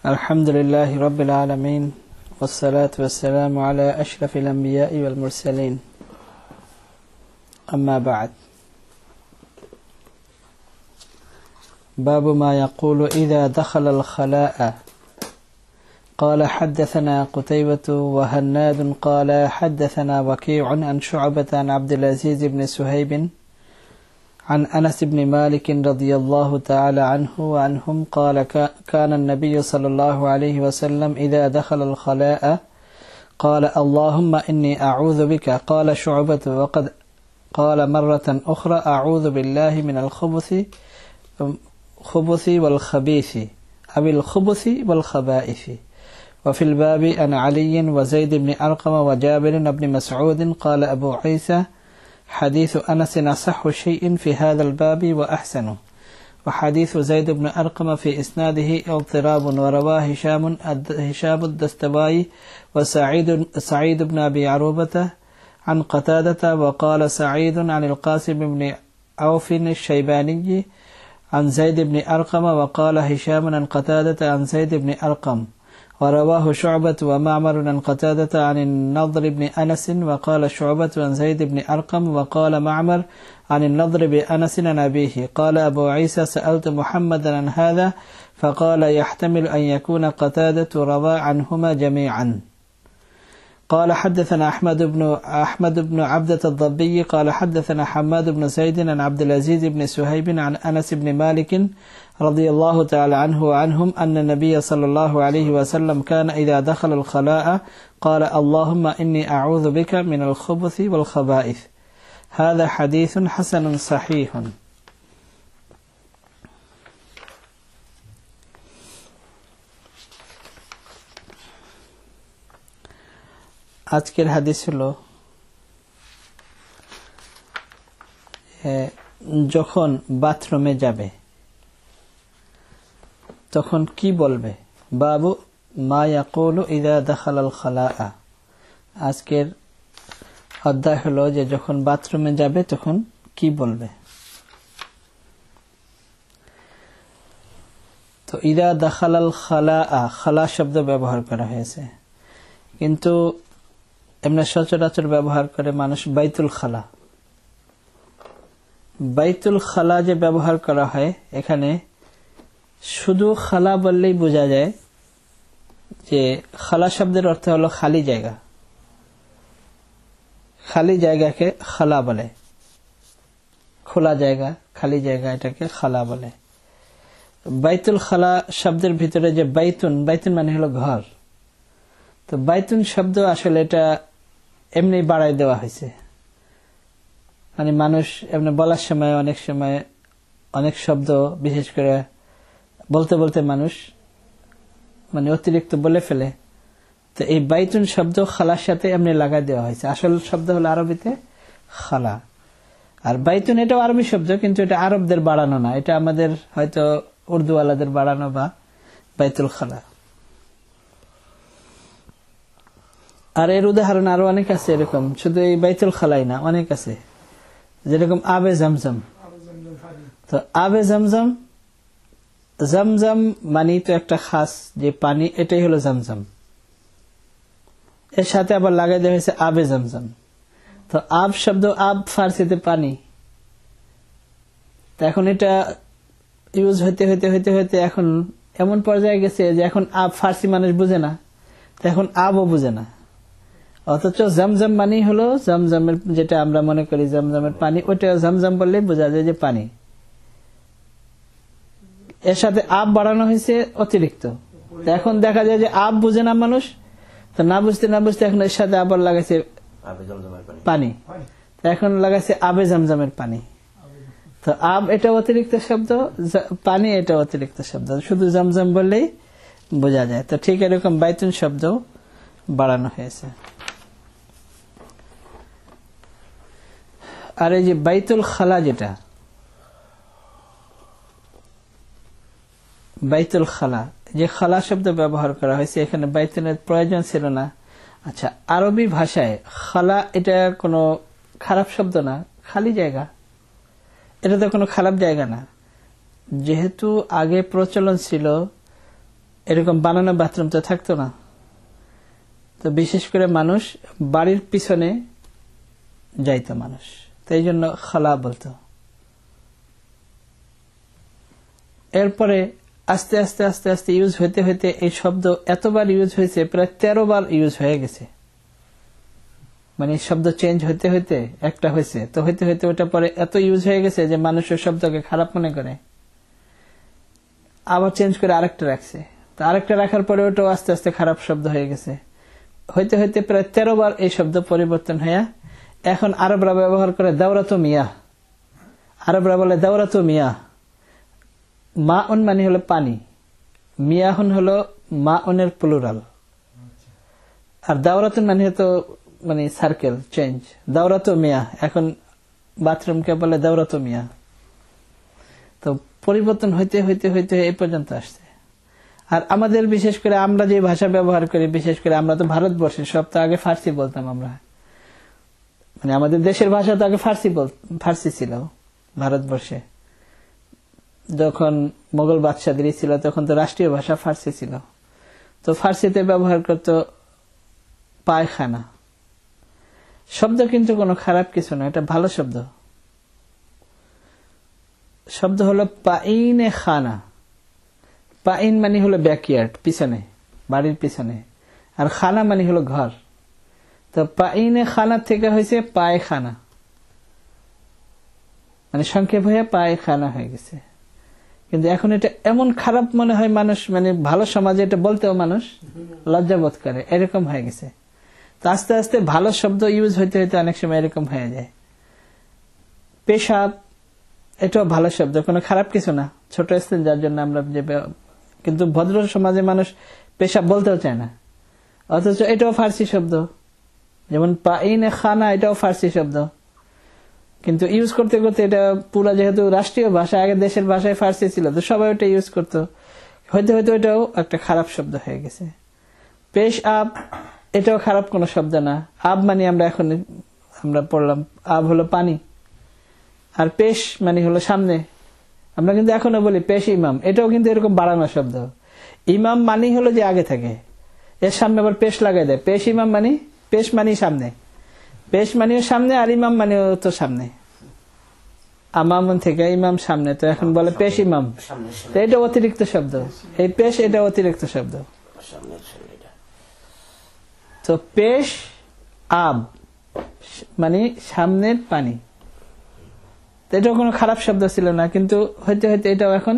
الحمد لله رب العالمين والصلاة والسلام على أشرف الأنبياء والمرسلين أما بعد باب ما يقول إذا دخل الخلاء قال حدثنا قتيبة وهناد قال حدثنا وكيع عن شعبة عن عبد العزيز بن سهيب عن أنس بن مالك رضي الله تعالى عنه وعنهم قال كان النبي صلى الله عليه وسلم إذا دخل الخلاء قال اللهم إني أعوذ بك قال شعبة وقد قال مرة أخرى أعوذ بالله من الخبث والخبيث أو الخبث والخبائث. وفي الباب عن علي وزيد بن أرقم وجابر بن مسعود قال أبو عيسى حديث أنس أصح شيء في هذا الباب وأحسنه، وحديث زيد بن أرقم في إسناده اضطراب، ورواه هشام الدستوائي وسعيد بن أبي عروبة عن قتادة، وقال سعيد عن القاسم بن عوف الشيباني عن زيد بن أرقم، وقال هشام عن قتادة عن زيد بن أرقم، ورواه شعبة ومعمر عن قتادة عن النضر بن أنس، وقال شعبة عن زيد بن أرقم، وقال معمر عن النضر بن أنس عن أبيه. قال أبو عيسى سألت محمدا عن هذا فقال يحتمل أن يكون قتادة روى عنهما جميعا. قال حدثنا أحمد بن عبدة الضبي قال حدثنا حماد بن زيد عن عبد العزيز بن سهيب عن أنس بن مالك رضي الله تعالى عنه وعنهم أن النبي صلى الله عليه وسلم كان إذا دخل الخلاء قال اللهم إني أعوذ بك من الخبث والخبائث. هذا حديث حسن صحيح. আজকের হাদিস হলো যখন বাথরুমে যাবে তখন কি বলবে। বাবু মা ইয়াকুলু ইযা দাখালাল খালাআ। আজকের অধ্যায় হলো যে যখন বাথরুমে যাবে তখন কি বলবে। তো ইযা দাখালাল খালাআ, খালা শব্দ ব্যবহার করা হয়েছে, কিন্তু এমনি সচরাচর ব্যবহার করে মানুষ বাইতুল খালা। বাইতুল খালা যে ব্যবহার করা হয়, এখানে শুধু খালা বললেই বোঝা যায় যে খালা শব্দের অর্থ হলো খালি জায়গা। খালি জায়গাকে খালা বলে, খোলা জায়গা, খালি জায়গা, এটাকে খালা বলে। বাইতুল খালা শব্দের ভিতরে যে বাইতুন, বাইতুন মানে হলো ঘর। তো বাইতুন শব্দ আসলে এটা এমনি বাড়াই দেওয়া হয়েছে, মানে মানুষ এমনি বলার সময় অনেক শব্দ বিশেষ করে বলতে বলতে মানুষ মানে অতিরিক্ত বলে ফেলে। তো এই বাইতুন শব্দ খালার সাথে এমনি লাগাই দেওয়া হয়েছে। আসল শব্দ হলো আরবিতে খালা, আর বাইতুন এটাও আরবি শব্দ, কিন্তু এটা আরবদের বাড়ানো না, এটা আমাদের হয়তো উর্দুওয়ালাদের বাড়ানো বা বাইতুল খালা। আর এর উদাহরণ আরো অনেক আছে এরকম, শুধু এই বাইতুল খালাই না, অনেক আছে। যেরকম আবে জমজম। তো আবে জমজম, জমজম মানে তো একটা খাস যে পানি, এটাই হলো জমজম। এর সাথে আবার লাগাই দেওয়া হয়েছে আবে জমজম। তো আব শব্দ, আব ফার্সিতে পানি। তো এখন এটা ইউজ হইতে হইতে হইতে হইতে এখন এমন পর্যায়ে গেছে যে এখন আব ফার্সি মানুষ বুঝে না, তো এখন আবও বুঝে না। অথচ জমজম মানি হলো জমজমের, যেটা আমরা মনে করি জমজমের পানি, ওইটা জমজম বললে বোঝা যায় যে পানি। এর সাথে আব বাড়ানো হয়েছে অতিরিক্ত। এখন দেখা যায় যে আব বুঝে না মানুষ, তো না বুঝতে না বুঝতে এখন এর সাথে আবার লাগাইছে পানি, এখন লাগাইছে আবে জমজমের পানি। তো আব এটা অতিরিক্ত শব্দ, পানি এটা অতিরিক্ত শব্দ, শুধু জমজম বললেই বোঝা যায়। তো ঠিক এরকম বাইতুন শব্দ বাড়ানো হয়েছে। আর এই যে বাইতুল খালা, যেটা বাইতুল খালা, যে খালা শব্দ ব্যবহার করা হয়েছে, এখানে বাইতুনের প্রয়োজন ছিল না। আচ্ছা, আরবি ভাষায় খালা এটা কোনো খারাপ শব্দ না, খালি জায়গা, এটা তো কোনো খারাপ জায়গা না। যেহেতু আগে প্রচলন ছিল এরকম বানানো বাথরুম তো থাকতো না। তো বিশেষ করে মানুষ বাড়ির পিছনে যাইতো মানুষ, তো এই জন্য খালা বলতো। এরপরে আস্তে আস্তে আস্তে আস্তে ইউজ হইতে হইতে এই শব্দ এতবার ইউজ হয়েছে, প্রায় 13 বার ইউজ হয়ে গেছে। মানে শব্দ চেঞ্জ হইতে হইতে একটা হয়েছে, তো হইতে হইতে ওটা পরে এত ইউজ হয়ে গেছে যে মানুষের শব্দকে খারাপ মনে করে, আবার চেঞ্জ করে আরেকটা রাখছে। তো আরেকটা রাখার পরে ওটাও আস্তে আস্তে খারাপ শব্দ হয়ে গেছে। হইতে হইতে প্রায় 13 বার এই শব্দ পরিবর্তন হয়ে এখন আরবরা ব্যবহার করে দাওরাতু মিয়া। আরবরা বলে দাওরাতু মিয়া। মাউন মানে হলো পানি, মিয়াহুন হলো মাউনের প্লুরাল, আর দাওরাতুন মানে তো মানে সার্কেল চেঞ্জ। দাওরাতু মিয়া, এখন বাথরুমকে বলে দাওরাতু মিয়া। তো পরিবর্তন হইতে হইতে হইতে এই পর্যন্ত আসছে। আর আমাদের বিশেষ করে আমরা যে ভাষা ব্যবহার করি, বিশেষ করে আমরা তো ভারতবর্ষে, সব তো আগে ফার্সি বলতাম আমরা। মানে আমাদের দেশের ভাষা তো আগে ফার্সি ছিল ভারতবর্ষে। যখন মোগল বাদশাহগিরি ছিল তখন তো রাষ্ট্রীয় ভাষা ফার্সি ছিল। তো ফার্সিতে ব্যবহার করত পায়খানা শব্দ, কিন্তু কোনো খারাপ কিছু না, এটা ভালো শব্দ। শব্দ হলো পাইনে খানা। পাইন মানে হলো ব্যাকইয়ার্ড, পিছনে, বাড়ির পিছনে, আর খানা মানে হলো ঘর। তো পাইনে খানা থেকে হয়েছে পায়খানা, মানে সংক্ষেপ হয়ে পায়খানা হয়ে গেছে। কিন্তু এখন এটা এমন খারাপ মনে হয় মানুষ, মানে ভালো সমাজে এটা বলতেও মানুষ লজ্জাবোধ করে, এরকম হয়ে গেছে। তো আস্তে আস্তে ভালো শব্দ ইউজ হইতে হইতে অনেক সময় এরকম হয়ে যায়। পেশাব, এটাও ভালো শব্দ, কোনো খারাপ কিছু না, ছোট স্থান যার জন্য আমরা যে, কিন্তু ভদ্র সমাজে মানুষ পেশাব বলতেও চায় না, অথচ এটাও ফার্সি শব্দ। যেমন পাইনে খানা, এটাও ফার্সি শব্দ, কিন্তু ইউজ করতে করতে এটা পুরো, যেহেতু রাষ্ট্রীয় ভাষা, আগে দেশের ভাষায় ফার্সি ছিল, তো সবাই ওটা ইউজ করতো, হইতে হইতে ওটাও একটা খারাপ শব্দ হয়ে গেছে। পেশ আব, এটাও খারাপ কোনো শব্দ না। আব মানে আমরা পড়লাম, আব হলো পানি, আর পেশ মানে হলো সামনে। আমরা কিন্তু এখনো বলি পেশ ইমাম, এটাও কিন্তু এরকম বাড়ানো শব্দ। ইমাম মানি হলো যে আগে থাকে, এর সামনে আবার পেশ লাগাই দেয়। পেশ ইমাম মানি, পেশ মানি সামনে, পেশ মানিও সামনে, আর ইমাম মানিও তো সামনে। আমামন থেকে ইমাম সামনে, তো এখন বলে পেশ ইমাম, তো এটা অতিরিক্ত শব্দ। এই পেশ, এটা অতিরিক্ত শব্দ। তো পেশ আব মানে সামনের পানি, এটাও কোনো খারাপ শব্দ ছিল না, কিন্তু হইতে হইতে এটাও এখন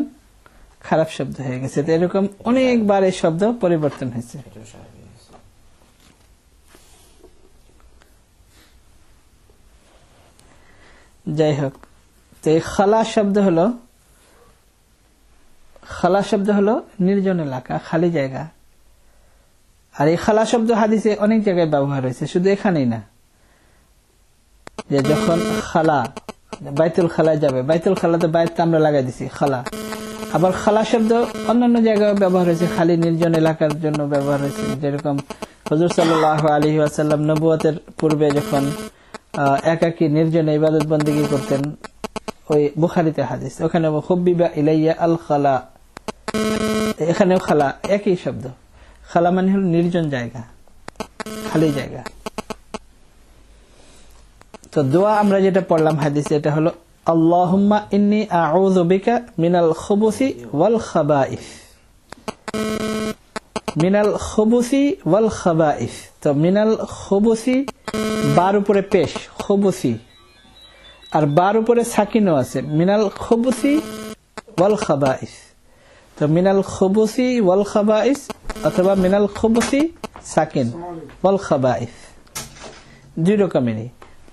খারাপ শব্দ হয়ে গেছে। তো এরকম অনেকবার এই শব্দ পরিবর্তন হয়েছে। যাই হোক, তো এই খালা শব্দ হলো নির্জন এলাকা, খালি জায়গা। আর এই খালা শব্দ হাদিসে অনেক জায়গায় ব্যবহার হয়েছে, শুধু এখানেই না। যে যখন খালা, বাইতুল খালায় যাবে, বাইতুল খালাতে বাইতটা আমরা লাগাই দিছি খালা। আবার খালা শব্দ অন্যান্য জায়গায় ব্যবহার হয়েছে, খালি নির্জন এলাকার জন্য ব্যবহার হয়েছে। যেরকম হুজুর সাল্লাল্লাহু আলাইহি ওয়াসাল্লাম নবুয়তের পূর্বে যখন একাকী নির্জনে ইবাদত বন্দেগী করতেন, ওই বুখারীতে হাদিস, ওখানে হুব্বিবা ইলাইয়া আল খালা, এখানেও খালা একই শব্দ। খালা মানে হল নির্জন জায়গা, খালি জায়গা। তো দোয়া আমরা যেটা পড়লাম হাদিসে, এটা হলো আল্লাহুম্মা ইন্নী আউযু বিকা মিনাল খুবুসি ওয়াল খাবাইস। মিনাল খুবুসি ওয়াল খাবাইস, তো মিনাল খুবুসি বার উপরে পেশ খুবুসি, আর বার উপরে সাকিনও আছে, মিনাল খুবুসি ওয়াল খাবাইস। তো মিনাল খুবুসি ওয়াল খাবাইস অথবা মিনাল খুবুসি সাকিন ওয়াল খাবাইস, দুই রকমেরই।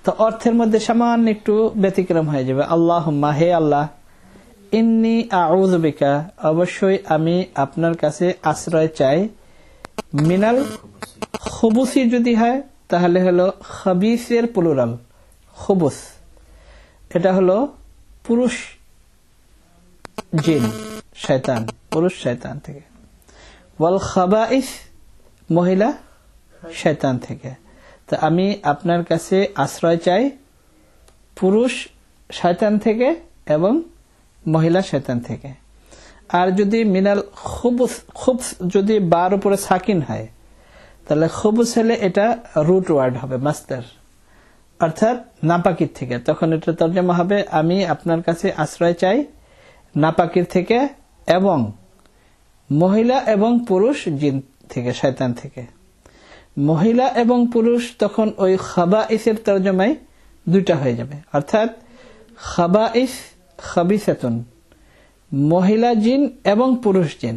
তো অর্থের মধ্যে সামান্য একটু ব্যতিক্রম হয়ে যাবে। আল্লাহুম্মা, হে আল্লাহ, ইন্নী আউযু বিকা, অবশ্যই আমি আপনার কাছে আশ্রয় চাই, মিনাল খুবুসি যদি হয় তাহলে হলো খাবিসের প্লুরাল খুবুস, এটা হলো পুরুষ জিন, শয়তান, পুরুষ শয়তান থেকে। ওয়াল খাবাইস মহিলা শয়তান থেকে। তো আমি আপনার কাছে আশ্রয় চাই পুরুষ শয়তান থেকে এবং মহিলা শয়তান থেকে। আর যদি মিনাল খুবস যদি বার উপরে সাকিন হয় তাহলে খুবস হলে এটা রুট ওয়ার্ড হবে, মাস্টার, অর্থাৎ নাপাকির থেকে। তখন এটা তর্জমা হবে আমি আপনার কাছে আশ্রয় চাই নাপাকির থেকে এবং মহিলা এবং পুরুষ জিন থেকে, শয়তান থেকে। মহিলা এবং পুরুষ তখন ওই খাবাইসের তর্জমায় দুইটা হয়ে যাবে, অর্থাৎ খাবাইস খাবিসাতুন, মহিলা জিন এবং পুরুষ জিন।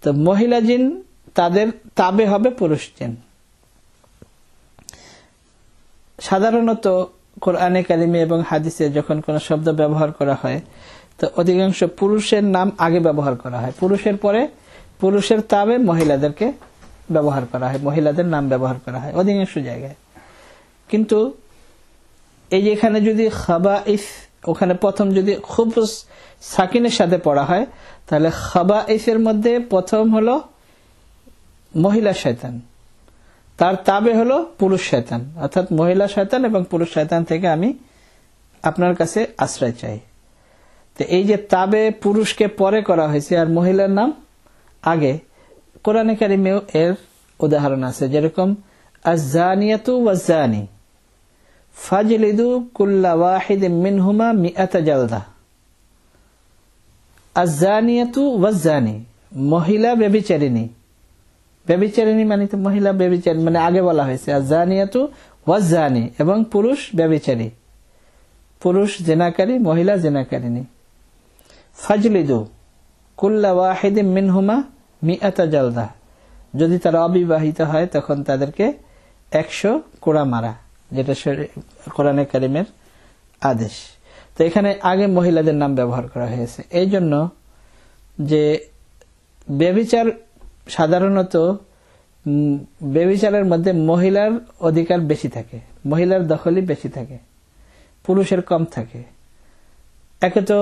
তো মহিলা জিন তাদের তাবে হবে পুরুষ জিন। সাধারণত কোরআনে কারিমে এবং হাদিসে যখন কোন শব্দ ব্যবহার করা হয় তো অধিকাংশ পুরুষের নাম আগে ব্যবহার করা হয়, পুরুষের পরে পুরুষের তাবে মহিলাদেরকে ব্যবহার করা হয়, মহিলাদের নাম ব্যবহার করা হয় অধিকাংশ জায়গায়। কিন্তু এই যে এখানে যদি খাবাইস, ওখানে প্রথম যদি খুব সাকিনের সাথে পড়া হয় তাহলে খাবাইসের মধ্যে প্রথম হলো মহিলা শয়তান, তার তাবে হলো পুরুষ শয়তান, অর্থাৎ মহিলা শয়তান এবং পুরুষ শয়তান থেকে আমি আপনার কাছে আশ্রয় চাই। তো এই যে তাবে পুরুষকে পরে করা হয়েছে আর মহিলার নাম আগে, কোরআনে কারিমেও এর উদাহরণ আছে, যেরকম আয-যানিয়াতু ওয়াজ-যানি ফাজলিদু কুল্লা ওয়াহিদিন মিনহুমা মিআতা জালদা। আয-যানিয়াতু ওয়াজ-যানি, মহিলা ব্যভিচারিণী, ব্যভিচারিণী মানে তো মহিলা ব্যভিচারী, মানে আগে বলা হয়েছে আয-যানিয়াতু ওয়াজ-যানি, এবং পুরুষ ব্যভিচারী, পুরুষ জিনাকারী, মহিলা জিনাকারিণী। ফাজলিদু কুল্লা ওয়াহিদিন মিনহুমা মিআতা জালদা, যদি তারা অবিবাহিত হয় তখন তাদেরকে 100 কোড়া মারা, যেটা কোরআনে কারিমের আদেশ। তো এখানে আগে মহিলাদের নাম ব্যবহার করা হয়েছে এই জন্য যে ব্যভিচার সাধারণত ব্যভিচারের মধ্যে মহিলার অধিকার বেশি থাকে, মহিলার দখলই বেশি থাকে, পুরুষের কম থাকে। একে তো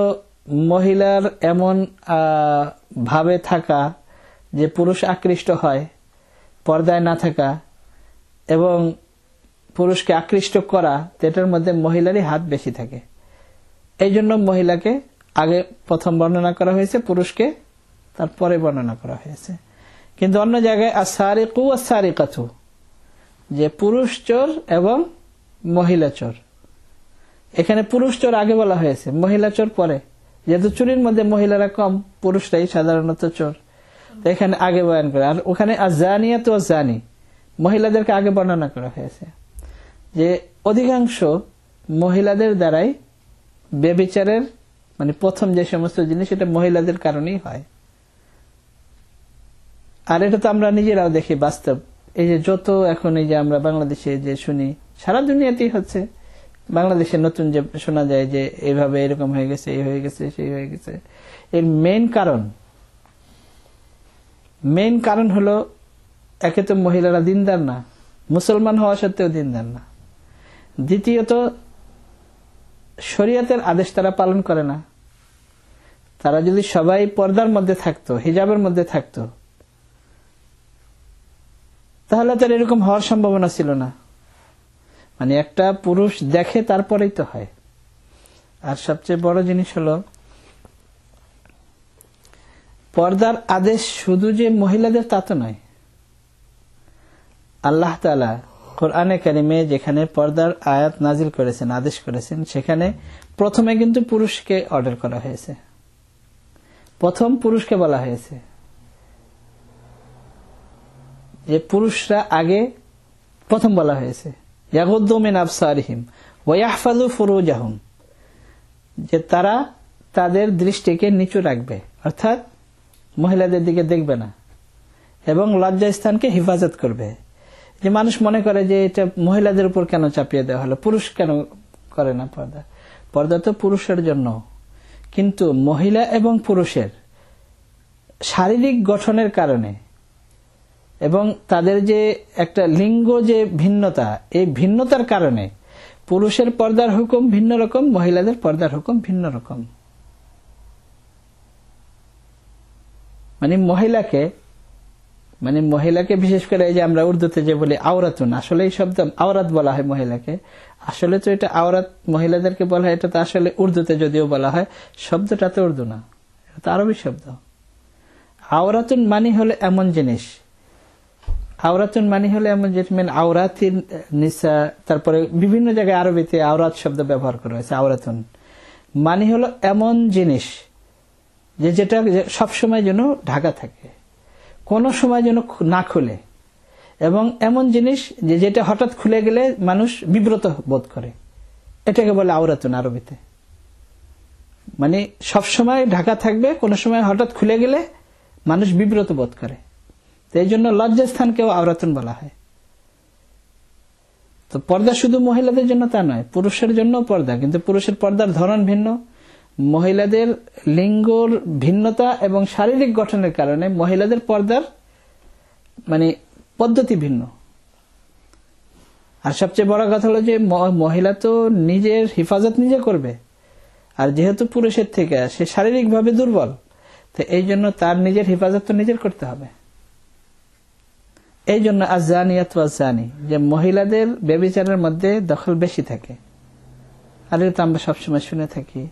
মহিলার এমন ভাবে থাকা যে পুরুষ আকৃষ্ট হয়, পর্দায় না থাকা এবং পুরুষকে আকৃষ্ট করা, এটার মধ্যে মহিলারই হাত বেশি থাকে। এই জন্য মহিলাকে আগে প্রথম বর্ণনা করা হয়েছে, পুরুষকে তারপরে বর্ণনা করা হয়েছে। কিন্তু অন্য জায়গায় আস-সারিকু ওয়াস-সারিকাতু, যে পুরুষ চোর এবং মহিলা চোর, এখানে পুরুষ চোর আগে বলা হয়েছে, মহিলা চোর পরে, যেহেতু চুরির মধ্যে মহিলারা কম, পুরুষরাই সাধারণত চোর, এখানে আগে বয়ান করে। আর ওখানে আয-যানিয়াতু ওয়াজ-যানি, মহিলাদেরকে আগে বর্ণনা করা হয়েছে, যে অধিকাংশ মহিলাদের দ্বারাই ব্যভিচারের মানে প্রথম যে সমস্ত জিনিস এটা মহিলাদের কারণেই হয়। আর এটা তো আমরা নিজেরাও দেখি বাস্তব, এই যে যত এখন এই যে আমরা বাংলাদেশে যে শুনি, সারা দুনিয়াতেই হচ্ছে, বাংলাদেশে নতুন যে শোনা যায় যে এইভাবে এরকম হয়ে গেছে, এই হয়ে গেছে, সেই হয়ে গেছে, এর মেইন কারণ হলো একে তো মহিলারা দিনদার না, মুসলমান হওয়া সত্ত্বেও দিনদার না। দ্বিতীয়ত শরীয়তের আদেশ তারা পালন করে না। তারা যদি সবাই পর্দার মধ্যে থাকতো, হিজাবের মধ্যে থাকতো, তাহলে তার এরকম হওয়ার সম্ভাবনা ছিল না। মানে একটা পুরুষ দেখে তারপরেই তো হয়। আর সবচেয়ে বড় জিনিস হলো পর্দার আদেশ শুধু যে মহিলাদের তা তো নয়। আল্লাহ তাআলা কোরআনে কারিমে যেখানে পর্দার আয়াত নাজিল করেছেন, আদেশ করেছেন, সেখানে প্রথমে কিন্তু পুরুষকে অর্ডার করা হয়েছে, প্রথম পুরুষকে বলা হয়েছে যে পুরুষরা আগে প্রথম বলা হয়েছে ইয়াগুদ্দু মিন আবসারিহিম ওয়া ইয়াহফাযু ফুরুজাহুম, যে তারা তাদের দৃষ্টিকে নিচু রাখবে, অর্থাৎ মহিলাদের দিকে দেখবে না, এবং লজ্জাস্থানকে হেফাজত করবে। যে মানুষ মনে করে যে এটা মহিলাদের উপর কেন চাপিয়ে দেওয়া হলো, পুরুষ কেন করে না পর্দা? পর্দা তো পুরুষের জন্য, কিন্তু মহিলা এবং পুরুষের শারীরিক গঠনের কারণে এবং তাদের যে একটা লিঙ্গ যে ভিন্নতা, এই ভিন্নতার কারণে পুরুষের পর্দার হুকুম ভিন্ন রকম, মহিলাদের পর্দার হুকুম ভিন্ন রকম। মানে মহিলাকে বিশেষ করে এই যে আমরা উর্দুতে যে বলি আওরাতুন, আসলে এই শব্দ আওরাত বলা হয় মহিলাকে, আসলে তো এটা আওরাত মহিলাদেরকে বলা হয়, এটা তো আসলে উর্দুতে যদিও বলা হয়, শব্দটা তো উর্দু না, এটা আরবি শব্দ। আওরাতুন মানে হলো এমন জিনিস, আওরাতুন মানে হলো এমন জিনিস, মানে আওরাতিন নিসা, তারপরে বিভিন্ন জায়গায় আরবিতে আওরাত শব্দ ব্যবহার করা হয়েছে। আওরাতুন মানে হলো এমন জিনিস যেটা সবসময় যেন ঢাকা থাকে, কোনো সময় যেন না খুলে, এবং এমন জিনিস যেটা হঠাৎ খুলে গেলে মানুষ বিব্রত বোধ করে, এটাকে বলে আওরাতুন আরবিতে। মানে সবসময় ঢাকা থাকবে, কোনো সময় হঠাৎ খুলে গেলে মানুষ বিব্রত বোধ করে, তো এই জন্য লজ্জাস্থানকেও আওরাতুন বলা হয়। তো পর্দা শুধু মহিলাদের জন্য তা নয়, পুরুষের জন্য পর্দা, কিন্তু পুরুষের পর্দার ধরন ভিন্ন। মহিলাদের লিঙ্গর ভিন্নতা এবং শারীরিক গঠনের কারণে মহিলাদের পর্দার মানে পদ্ধতি ভিন্ন। আর সবচেয়ে বড় কথা হলো যে মহিলা তো নিজের হিফাজত নিজে করবে, আর যেহেতু পুরুষের থেকে সে শারীরিকভাবে দুর্বল, তো এই জন্য তার নিজের হিফাজত তো নিজের করতে হবে। এই জন্য আযানিয়াত ওয়াযানি, যে মহিলাদের ব্যভিচারের মধ্যে দখল বেশি থাকে। আর এটা আমরা সবসময় শুনে থাকি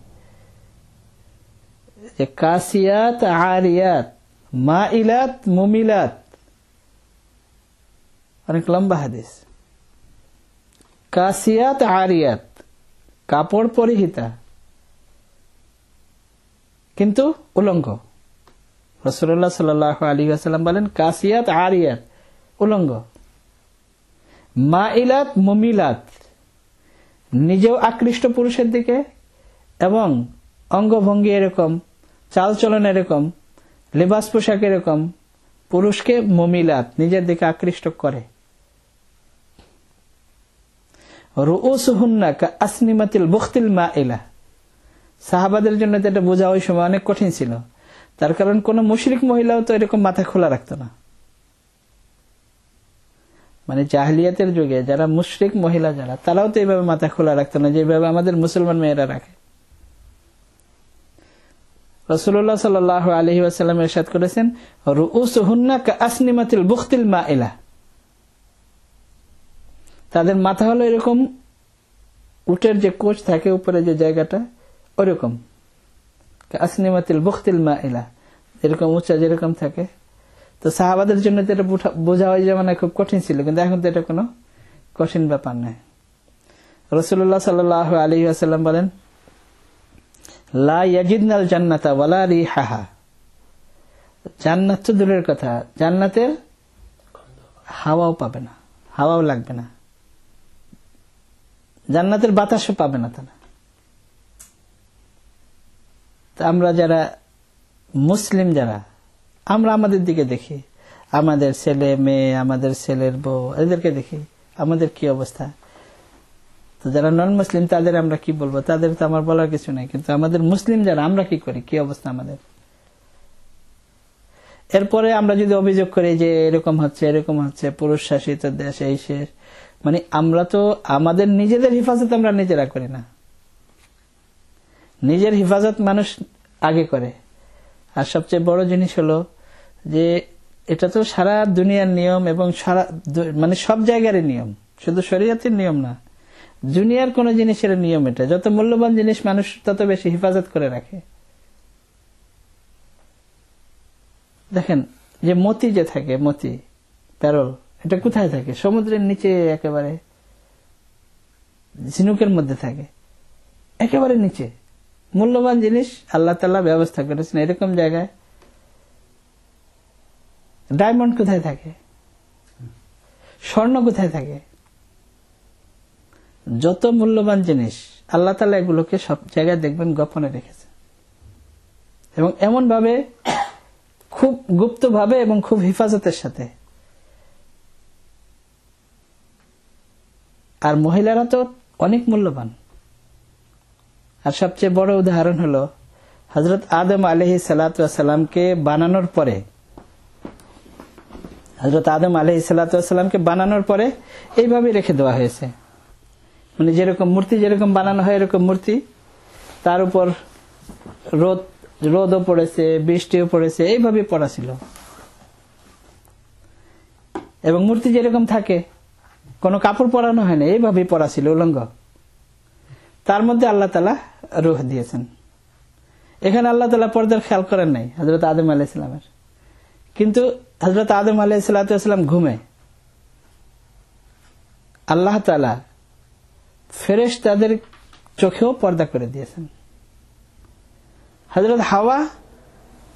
যে কাসিয়াত আরিয়াত মাইলাত মুমিলাত, অনেক লম্বা হাদিস। কাসিয়াত আরিয়াত, কাপড় পরিহিতা কিন্তু উলঙ্গ। রাসূলুল্লাহ সাল্লাল্লাহু আলাইহি ওয়াসাল্লাম বলেন কাসিয়াত আরিয়াত, উলঙ্গ। মাইলাত মুমিলাত, নিজেও আকৃষ্ট পুরুষের দিকে এবং অঙ্গভঙ্গি এরকম, চালচলন এরকম, লেবাস পোশাক এরকম, পুরুষকে মুমিলাত, নিজের দিকে আকৃষ্ট করে। রুউসুহুন্না কাসনিমাতিল বুখতিল মাইলা, সাহাবাদের জন্য এটা বোঝা ওই সময় অনেক কঠিন ছিল। তার কারণ কোন মুশরিক মহিলাও তো এরকম মাথা খোলা রাখতো না। মানে জাহেলিয়াতের যুগে যারা মুশরিক মহিলা যারা, তারাও তো এইভাবে মাথা খোলা রাখতো না যেভাবে আমাদের মুসলমান মেয়েরা রাখে। রাসূলুল্লাহ সাল্লাল্লাহু আলাইহি ওয়াসাল্লাম ইরশাদ করেছেন রুউসুহুন্না কাসনিমাতিল বুখতিল মাইলা, তাদের মাথা হলো এরকম উটের যে কোষ থাকে উপরে যে জায়গাটা, ওরকম কাসনিমাতিল বুখতিল মাইলা, এরকম উঁচা যেরকম থাকে। তো সাহাবাদের জন্য তো এটা বোঝা হয় যে মানে খুব কঠিন ছিল, কিন্তু এখন তো এটা কোনো কঠিন ব্যাপার নয়। রাসূলুল্লাহ সাল্লাল্লাহু আলাইহি ওয়াসাল্লাম বলেন লা ইয়াজিদনাল জান্নাতা ওয়ালা রিহাহা, জান্নাত তো দূরের কথা, জান্নাতের হাওয়াও পাবে না, হাওয়াও লাগবে না, জান্নাতের বাতাসও পাবে না তারা। আমরা যারা মুসলিম যারা, আমরা আমাদের দিকে দেখি, আমাদের ছেলে মেয়ে, আমাদের ছেলের বউ, এদেরকে দেখি আমাদের কি অবস্থা। তো যারা নন মুসলিম তাদের আমরা কি বলবো, তাদের তো আমার বলার কিছু নাই, কিন্তু আমাদের মুসলিম যারা আমরা কি করি, কি অবস্থা আমাদের। এরপরে আমরা যদি অভিযোগ করি যে এরকম হচ্ছে এরকম হচ্ছে, পুরুষ শাসিত দেশ, এই শেষ, মানে আমরা তো আমাদের নিজেদের হিফাজত আমরা নিজেরা করি না। নিজের হিফাজত মানুষ আগে করে। আর সবচেয়ে বড় জিনিস হলো যে এটা তো সারা দুনিয়ার নিয়ম এবং সারা মানে সব জায়গার নিয়ম, শুধু শরীয়তের নিয়ম না, দুনিয়ার কোন জিনিসের নিয়ম এটা। যত মূল্যবান জিনিস মানুষ তত বেশি হিফাজত করে রাখে। দেখেন যে মতি যে থাকে, মতি প্যারল, এটা কোথায় থাকে? সমুদ্রের নিচে একেবারে ঝিনুকের মধ্যে থাকে, একেবারে নিচে। মূল্যবান জিনিস আল্লাহ তাআলা ব্যবস্থা করেছেন এরকম জায়গায়। ডায়মন্ড কোথায় থাকে? স্বর্ণ কোথায় থাকে? যত মূল্যবান জিনিস আল্লাহ তাআলা এগুলোকে সব জায়গায় দেখবেন গোপনে রেখেছে, এবং এমন ভাবে খুব গুপ্ত ভাবে এবং খুব হিফাজতের সাথে। আর মহিলারা তো অনেক মূল্যবান। আর সবচেয়ে বড় উদাহরণ হলো হযরত আদম আলাইহিস সালাতু ওয়াস সালামকে বানানোর পরে, হযরত আদম আলাইহিস সালাতু ওয়াস সালামকে বানানোর পরে এইভাবে রেখে দেওয়া হয়েছে। মানে যেরকম মূর্তি যেরকম বানানো হয় এরকম মূর্তি, তার উপর রোদও পড়েছে, বৃষ্টিও পড়েছে, এইভাবে পড়া ছিল। এবং মূর্তি যেরকম থাকে, কোনো কাপড় পরানো হয় না, এইভাবেই পড়া ছিল উলঙ্গ। তার মধ্যে আল্লাহ তাআলা রূহ দিয়েছেন। এখানে আল্লাহ তাআলা পর্দার খেয়াল করেন নাই হযরত আদম আলাইহিস সালামের, কিন্তু হযরত আদম আলাইহিস সালাম ঘুমে আল্লাহ তাআলা ফেরেশতাদের চোখেও পর্দা করে দিয়েছেন। হযরত হাওয়া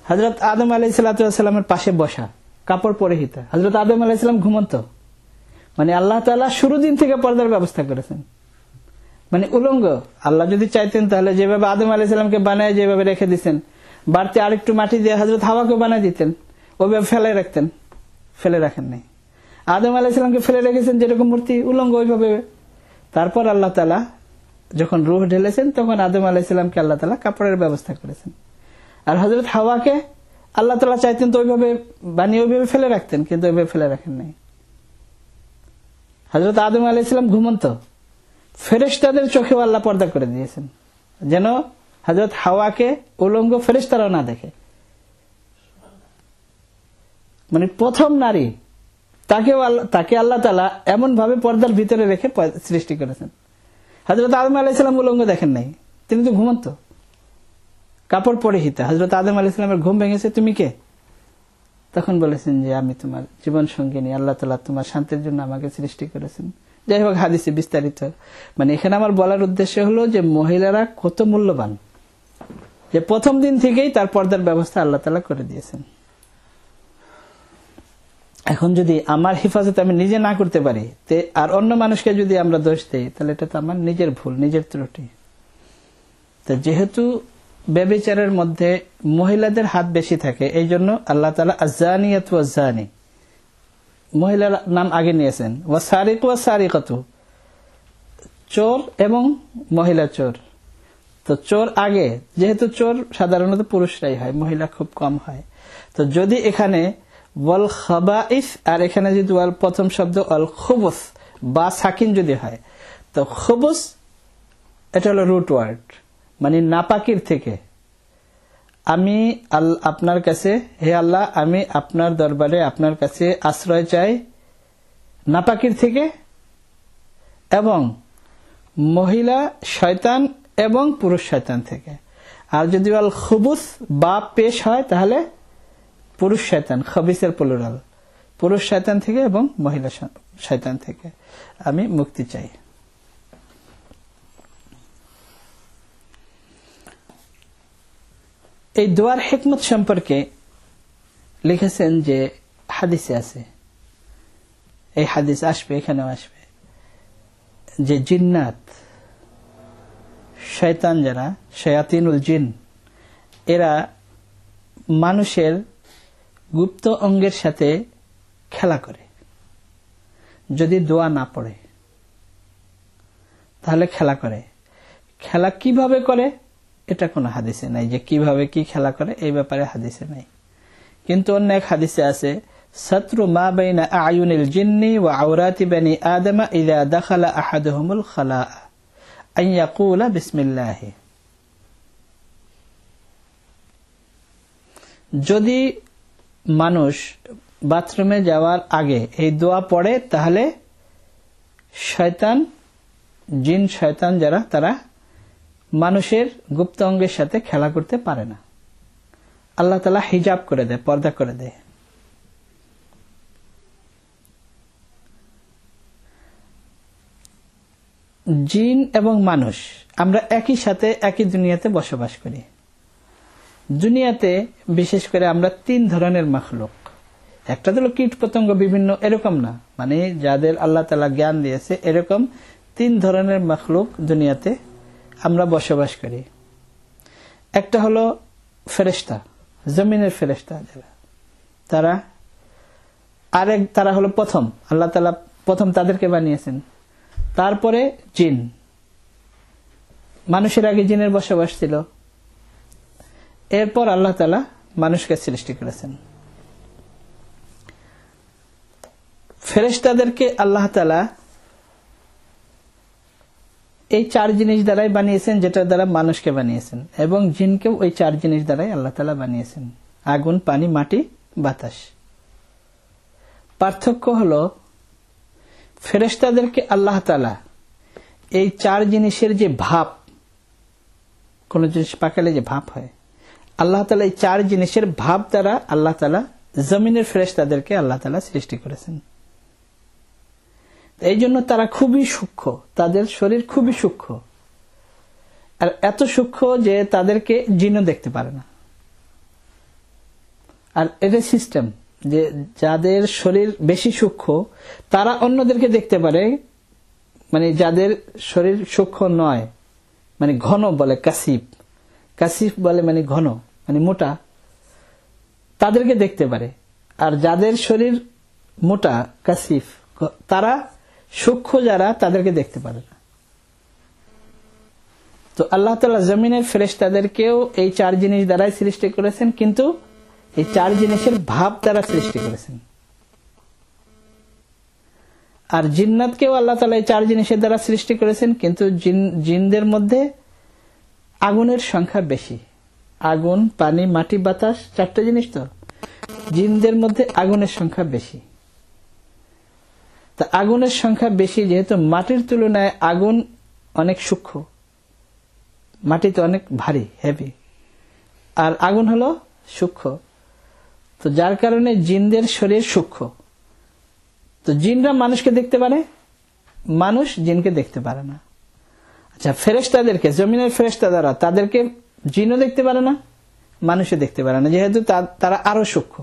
হযরত আদম আলাইহিস সালামের পাশে বসা, কাপড় পরিহিতা। হযরত আদম আলাইহিস সালাম ঘুমন্ত, মানে আল্লাহ তাআলা শুরু দিন থেকে পর্দার ব্যবস্থা করেছেন, মানে উলঙ্গ। আল্লাহ যদি চাইতেন তাহলে যেভাবে আদম আলাইহিস সালামকে বানায় যেভাবে রেখে দিয়েছেন, বাড়তি আরেকটু মাটি দিয়ে হযরত হাওয়াকে বানায় দিতেন, ওইভাবে ফেলে রাখতেন, ফেলে রাখেন নাই। আদম আলাইহিস সালামকে ফেলে রেখেছেন যেরকম মূর্তি উলঙ্গ ওইভাবে। তারপর আল্লাহ তাআলা যখন রূহ ঢেলেছেন তখন আদম আলাইহিস সালামকে আল্লাহ তাআলা কাপড়ের ব্যবস্থা করেছেন। আর হযরত হাওয়াকে আল্লাহ তাআলা চাইতেন তো ওইভাবে বানিয়ে ওইভাবে ফেলে রাখতেন, কিন্তু ওইভাবে ফেলে রাখেন নাই। হযরত আদম আলাইহিস সালাম ঘুমন্ত, ফেরেশতাদের চোখেও আল্লাহ পর্দা করে দিয়েছেন, যেন হযরত হাওয়াকে উলঙ্গ ফেরেশতারাও না দেখে। মানে প্রথম নারী, তাকে আল্লাহ তাআলা এমন ভাবে পর্দার ভিতরে রেখে সৃষ্টি করেছেন। হযরত আদম আলাইহিস সালাম উলঙ্গ দেখেন নাই, তিনি তো ঘুমন্ত, কাপড় পরিহিতা। হযরত আদম আলাইহিস সালামের ঘুম ভেঙেছে, তুমি কে? তখন বলেছেন যে আমি তোমার জীবন সঙ্গিনী, আল্লাহ তাআলা তোমার শান্তির জন্য আমাকে সৃষ্টি করেছেন। যাই হোক, হাদিসে বিস্তারিত। মানে এখানে আমার বলার উদ্দেশ্য হলো যে মহিলারা কত মূল্যবান, যে প্রথম দিন থেকেই তার পর্দার ব্যবস্থা আল্লাহ তাআলা করে দিয়েছেন। এখন যদি আমার হেফাজত আমি নিজে না করতে পারি আর অন্য মানুষকে যদি আমরা দোষ দেই, তাহলে এটা তো আমার নিজের ভুল, নিজের ত্রুটি। তো যেহেতু ব্যভিচারের মধ্যে মহিলাদের হাত বেশি থাকে, এই জন্য আল্লাহ তাআলা আয-যানিয়াতু ওয়াজ-যানি মহিলার নাম আগে নিয়েছেন, ওয়াস-সারিকু ওয়াস-সারিকাতু চোর এবং মহিলা চোর। তো চোর আগে, যেহেতু চোর সাধারণত পুরুষরাই হয়, মহিলা খুব কম হয়। তো যদি এখানে ওয়াল খাবাইস আর এখানে যদি ওয়াল প্রথম শব্দ আল খুবুস বা সাকিন যদি হয়, তো খুবুস এটা হলো রুট ওয়ার্ড, মানে নাপাকির থেকে। আমি আপনার কাছে, হে আল্লাহ, আমি আপনার দরবারে আপনার কাছে আশ্রয় চাই নাপাকির থেকে এবং মহিলা শয়তান এবং পুরুষ শয়তান থেকে। আর যদি আল খুবুস বা পেশ হয় তাহলে পুরুষ শয়তান, খবিসের প্লুরাল, পুরুষ শয়তান থেকে এবং মহিলা শয়তান থেকে আমি মুক্তি চাই। এই দোয়ার হিকমত সম্পর্কে লিখেছেন যে হাদিসে আছে, এই হাদিস আসবে, এখানেও আসবে, যে জিন্নাত শয়তান যারা, শায়াতিনুল জিন, এরা মানুষের গুপ্ত অঙ্গের সাথে খেলা করে। যদি দোয়া না পড়ে তাহলে খেলা করে। খেলা কিভাবে করে এটা কোনো হাদিসে নাই, যে কিভাবে কি খেলা করে এই ব্যাপারে হাদিসে নাই। কিন্তু অন্য এক হাদিসে আছে, সাতরু মা বাইনা আয়ুনিল জিন্নি ওয়া আওরাতি বানি আদম ইযা দাখালা আহাদুহুমুল খালা আন ইয়াকুলা বিসমিল্লাহ। যদি মানুষ বাথরুমে যাওয়ার আগে এই দোয়া পড়ে তাহলে শয়তান, জিন শয়তান যারা, তারা মানুষের গুপ্ত অঙ্গের সাথে খেলা করতে পারে না। আল্লাহ তাআলা হিজাব করে দেয়, পর্দা করে দেয়। জিন এবং মানুষ আমরা একই সাথে একই দুনিয়াতে বসবাস করি। দুনিয়াতে বিশেষ করে আমরা তিন ধরনের মাখলুক। একটা হলো কীট পতঙ্গ বিভিন্ন, এরকম না, মানে যাদের আল্লাহ তাআলা জ্ঞান দিয়েছে এরকম তিন ধরনের মাখলুক দুনিয়াতে আমরা বসবাস করি। একটা হলো ফেরেশতা, জমিনের ফেরেশতা যারা, তারা হলো প্রথম, আল্লাহ তাআলা প্রথম তাদেরকে বানিয়েছেন। তারপরে জিন, মানুষের আগে জিনের বসবাস ছিল, এরপর আল্লাহ তাআলা মানুষকে সৃষ্টি করেছেন। ফেরেশতাদেরকে আল্লাহ তাআলা এই চার জিনিস দ্বারাই বানিয়েছেন, যেটার দ্বারা মানুষকে বানিয়েছেন, এবং জিনকেও ওই চার জিনিস দ্বারাই আল্লাহ তাআলা বানিয়েছেন, আগুন, পানি, মাটি, বাতাস। পার্থক্য হলো ফেরেশতাদেরকে আল্লাহ তাআলা এই চার জিনিসের যে ভাব, কোন জিনিস পাকালে যে ভাব হয়, আল্লাহ তাআলা এই চার জিনিসের ভাব দ্বারা আল্লাহ তাআলা জমিনের ফেরেশতাদেরকে আল্লাহ তাআলা সৃষ্টি করেছেন। এই জন্য তারা খুবই সূক্ষ্ম, তাদের শরীর খুবই সূক্ষ্ম, আর এত সূক্ষ্ম যে তাদেরকে জিনও দেখতে পারে না। আর এটা সিস্টেম যে যাদের শরীর বেশি সূক্ষ্ম তারা অন্যদেরকে দেখতে পারে, মানে যাদের শরীর সূক্ষ্ম নয়, মানে ঘন বলে কাসিফ, কাসিফ বলে মানে ঘন, মানে মোটা, তাদেরকে দেখতে পারে। আর যাদের শরীর মোটা কাসিফ, তারা সূক্ষ্ম যারা তাদেরকে দেখতে পারে না। তো আল্লাহ তাআলা জমিনের ফেরেশতাদেরকেও এই চার জিনিস দ্বারাই সৃষ্টি করেছেন, কিন্তু এই চার জিনিসের ভাব দ্বারা সৃষ্টি করেছেন। আর জিন্নাতকেও আল্লাহ তাআলা এই চার জিনিসের দ্বারা সৃষ্টি করেছেন, কিন্তু জিনদের মধ্যে আগুনের সংখ্যা বেশি। আগুন, পানি, মাটি, বাতাস, চারটা জিনিস। তো জিনদের মধ্যে আগুনের সংখ্যা বেশি। তা আগুনের সংখ্যা বেশি যেহেতু মাটির তুলনায় আগুন অনেক সূক্ষ্ম, মাটি তো অনেক ভারী, হেভি, আর আগুন হলো সূক্ষ্ম। তো যার কারণে জিনদের শরীর সূক্ষ্ম। তো জিনরা মানুষকে দেখতে পারে, মানুষ জিনকে দেখতে পারে না। আচ্ছা, ফেরেশতাদেরকে, জমিনের ফেরেশতা দ্বারা তাদেরকে জিনও দেখতে পারে না, মানুষও দেখতে পারে না, যেহেতু তারা আরো সূক্ষ্ম।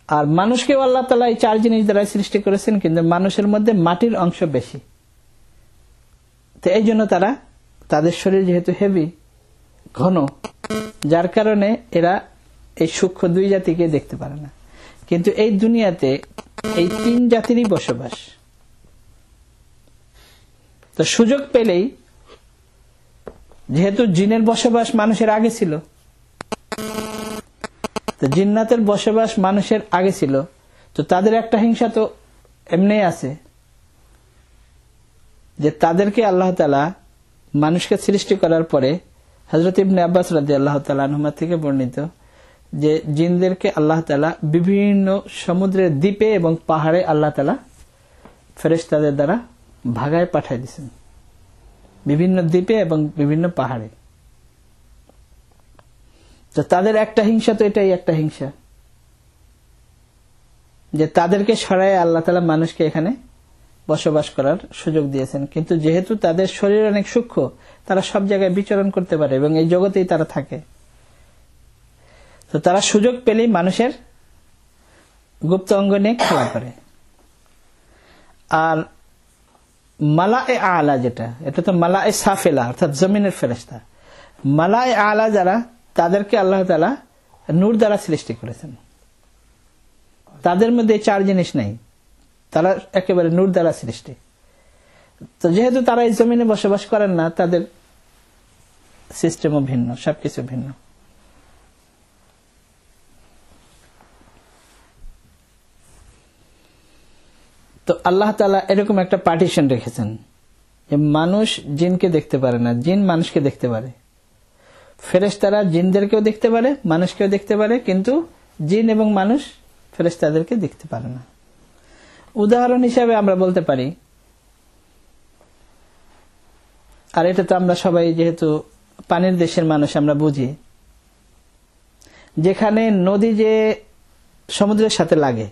আর মানুষকেও আল্লাহ তাআলা এই চার জিনিস দ্বারা সৃষ্টি করেছেন, কিন্তু মানুষের মধ্যে মাটির অংশ বেশি। তো এই জন্য তাদের শরীর যেহেতু হেভি, ঘন, যার কারণে এরা এই সূক্ষ্ম দুই জাতিকে দেখতে পারে না। কিন্তু এই দুনিয়াতে এই তিন জাতিরই বসবাস। তো সুযোগ পেলেই, যেহেতু জিনের বসবাস মানুষের আগে ছিল, তো জিন্নাতের বসবাস মানুষের আগে ছিল, তো তাদের একটা হিংসা তো এমনি আছে যে তাদেরকে আল্লাহ তাআলা মানুষকে সৃষ্টি করার পরে, হযরত ইবনে আব্বাস রাদিয়াল্লাহু তাআলা আনহুমা থেকে বর্ণিত যে জিনদেরকে আল্লাহ তাআলা বিভিন্ন সমুদ্রের দ্বীপে এবং পাহাড়ে আল্লাহ তাআলা ফেরেশতাদের দ্বারা ভাগায় পাঠিয়ে দিয়েছেন, বিভিন্ন দ্বীপে এবং বিভিন্ন পাহাড়ে। তো তাদের একটা হিংসা তো এটাই একটা হিংসা যে তাদেরকে সরায় আল্লাহ তাআলা মানুষকে এখানে বসবাস করার সুযোগ দিয়েছেন। কিন্তু যেহেতু তাদের শরীর অনেক সূক্ষ্ম, তারা সব জায়গায় বিচরণ করতে পারে এবং এই জগতেই তারা থাকে। তো তারা সুযোগ পেলেই মানুষের গুপ্ত অঙ্গ নিয়ে খেলা করে। আর মালায়ে আলা যেটা, এটা তো মালায়ে সাফেলা, অর্থাৎ জমিনের ফেরেশতা। মালায়ে আলা যারা, তাদেরকে আল্লাহ তাআলা নূর দ্বারা সৃষ্টি করেছেন। তাদের মধ্যে চার জিনিস নেই, তারা একেবারে নূর দ্বারা সৃষ্টি। তো যেহেতু তারা এই জমিনে বসবাস করেন না, তাদের সিস্টেমও ভিন্ন, সবকিছু ভিন্ন। তো আল্লাহ তাআলা এরকম একটা পার্টিশন রেখেছেন যে মানুষ জিনকে দেখতে পারে না, জিন মানুষকে দেখতে পারে। ফেরেশতারা জিনদেরকেও দেখতে পারে, মানুষকেও দেখতে পারে, কিন্তু জিন এবং মানুষ ফেরেশতাদেরকে দেখতে পারে না। উদাহরণ হিসাবে আমরা বলতে পারি, আর এটা তো আমরা সবাই যেহেতু পানির দেশের মানুষ আমরা বুঝি, যেখানে নদী যে সমুদ্রের সাথে লাগে,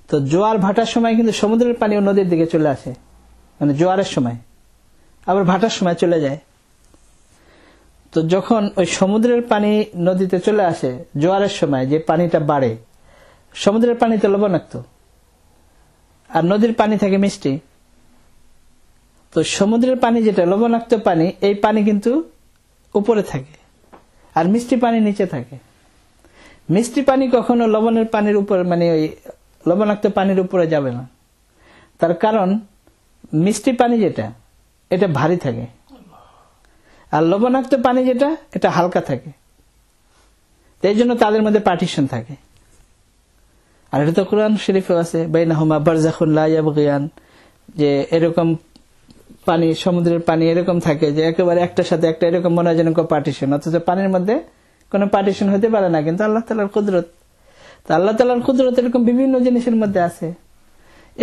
তো জোয়ার ভাটার সময় কিন্তু সমুদ্রের পানিও নদীর দিকে চলে আসে, মানে জোয়ারের সময়, আবার ভাটার সময় চলে যায়। তো যখন ওই সমুদ্রের পানি নদীতে চলে আসে জোয়ারের সময়, যে পানিটা বাড়ে, সমুদ্রের পানি তো লবণাক্ত আর নদীর পানি থাকে মিষ্টি। তো সমুদ্রের পানি যেটা লবণাক্ত পানি, এই পানি কিন্তু উপরে থাকে আর মিষ্টি পানি নিচে থাকে। মিষ্টি পানি কখনো লবণের পানির উপর, মানে ওই লবণাক্ত পানির উপরে যাবে না। তার কারণ মিষ্টি পানি যেটা, এটা ভারী থাকে, আর লবণাক্ত পানি যেটা, এটা হালকা থাকে। এই জন্য তাদের মধ্যে পার্টিশন থাকে। আর এটা তো কোরআন শরীফে আছে, বাইনাহুমা বারযাখুন লা ইয়াবগিয়ান, যে এরকম পানি, সমুদ্রের পানি এরকম থাকে যে একেবারে একটার সাথে একটা এরকম মনে হয় যেন পার্টিশন, অথচ পানির মধ্যে কোনো পার্টিশন হতে পারে না, কিন্তু আল্লাহ তাআলার কুদরত। তো আল্লাহ তাআলার কুদরত এরকম বিভিন্ন জিনিসের মধ্যে আছে।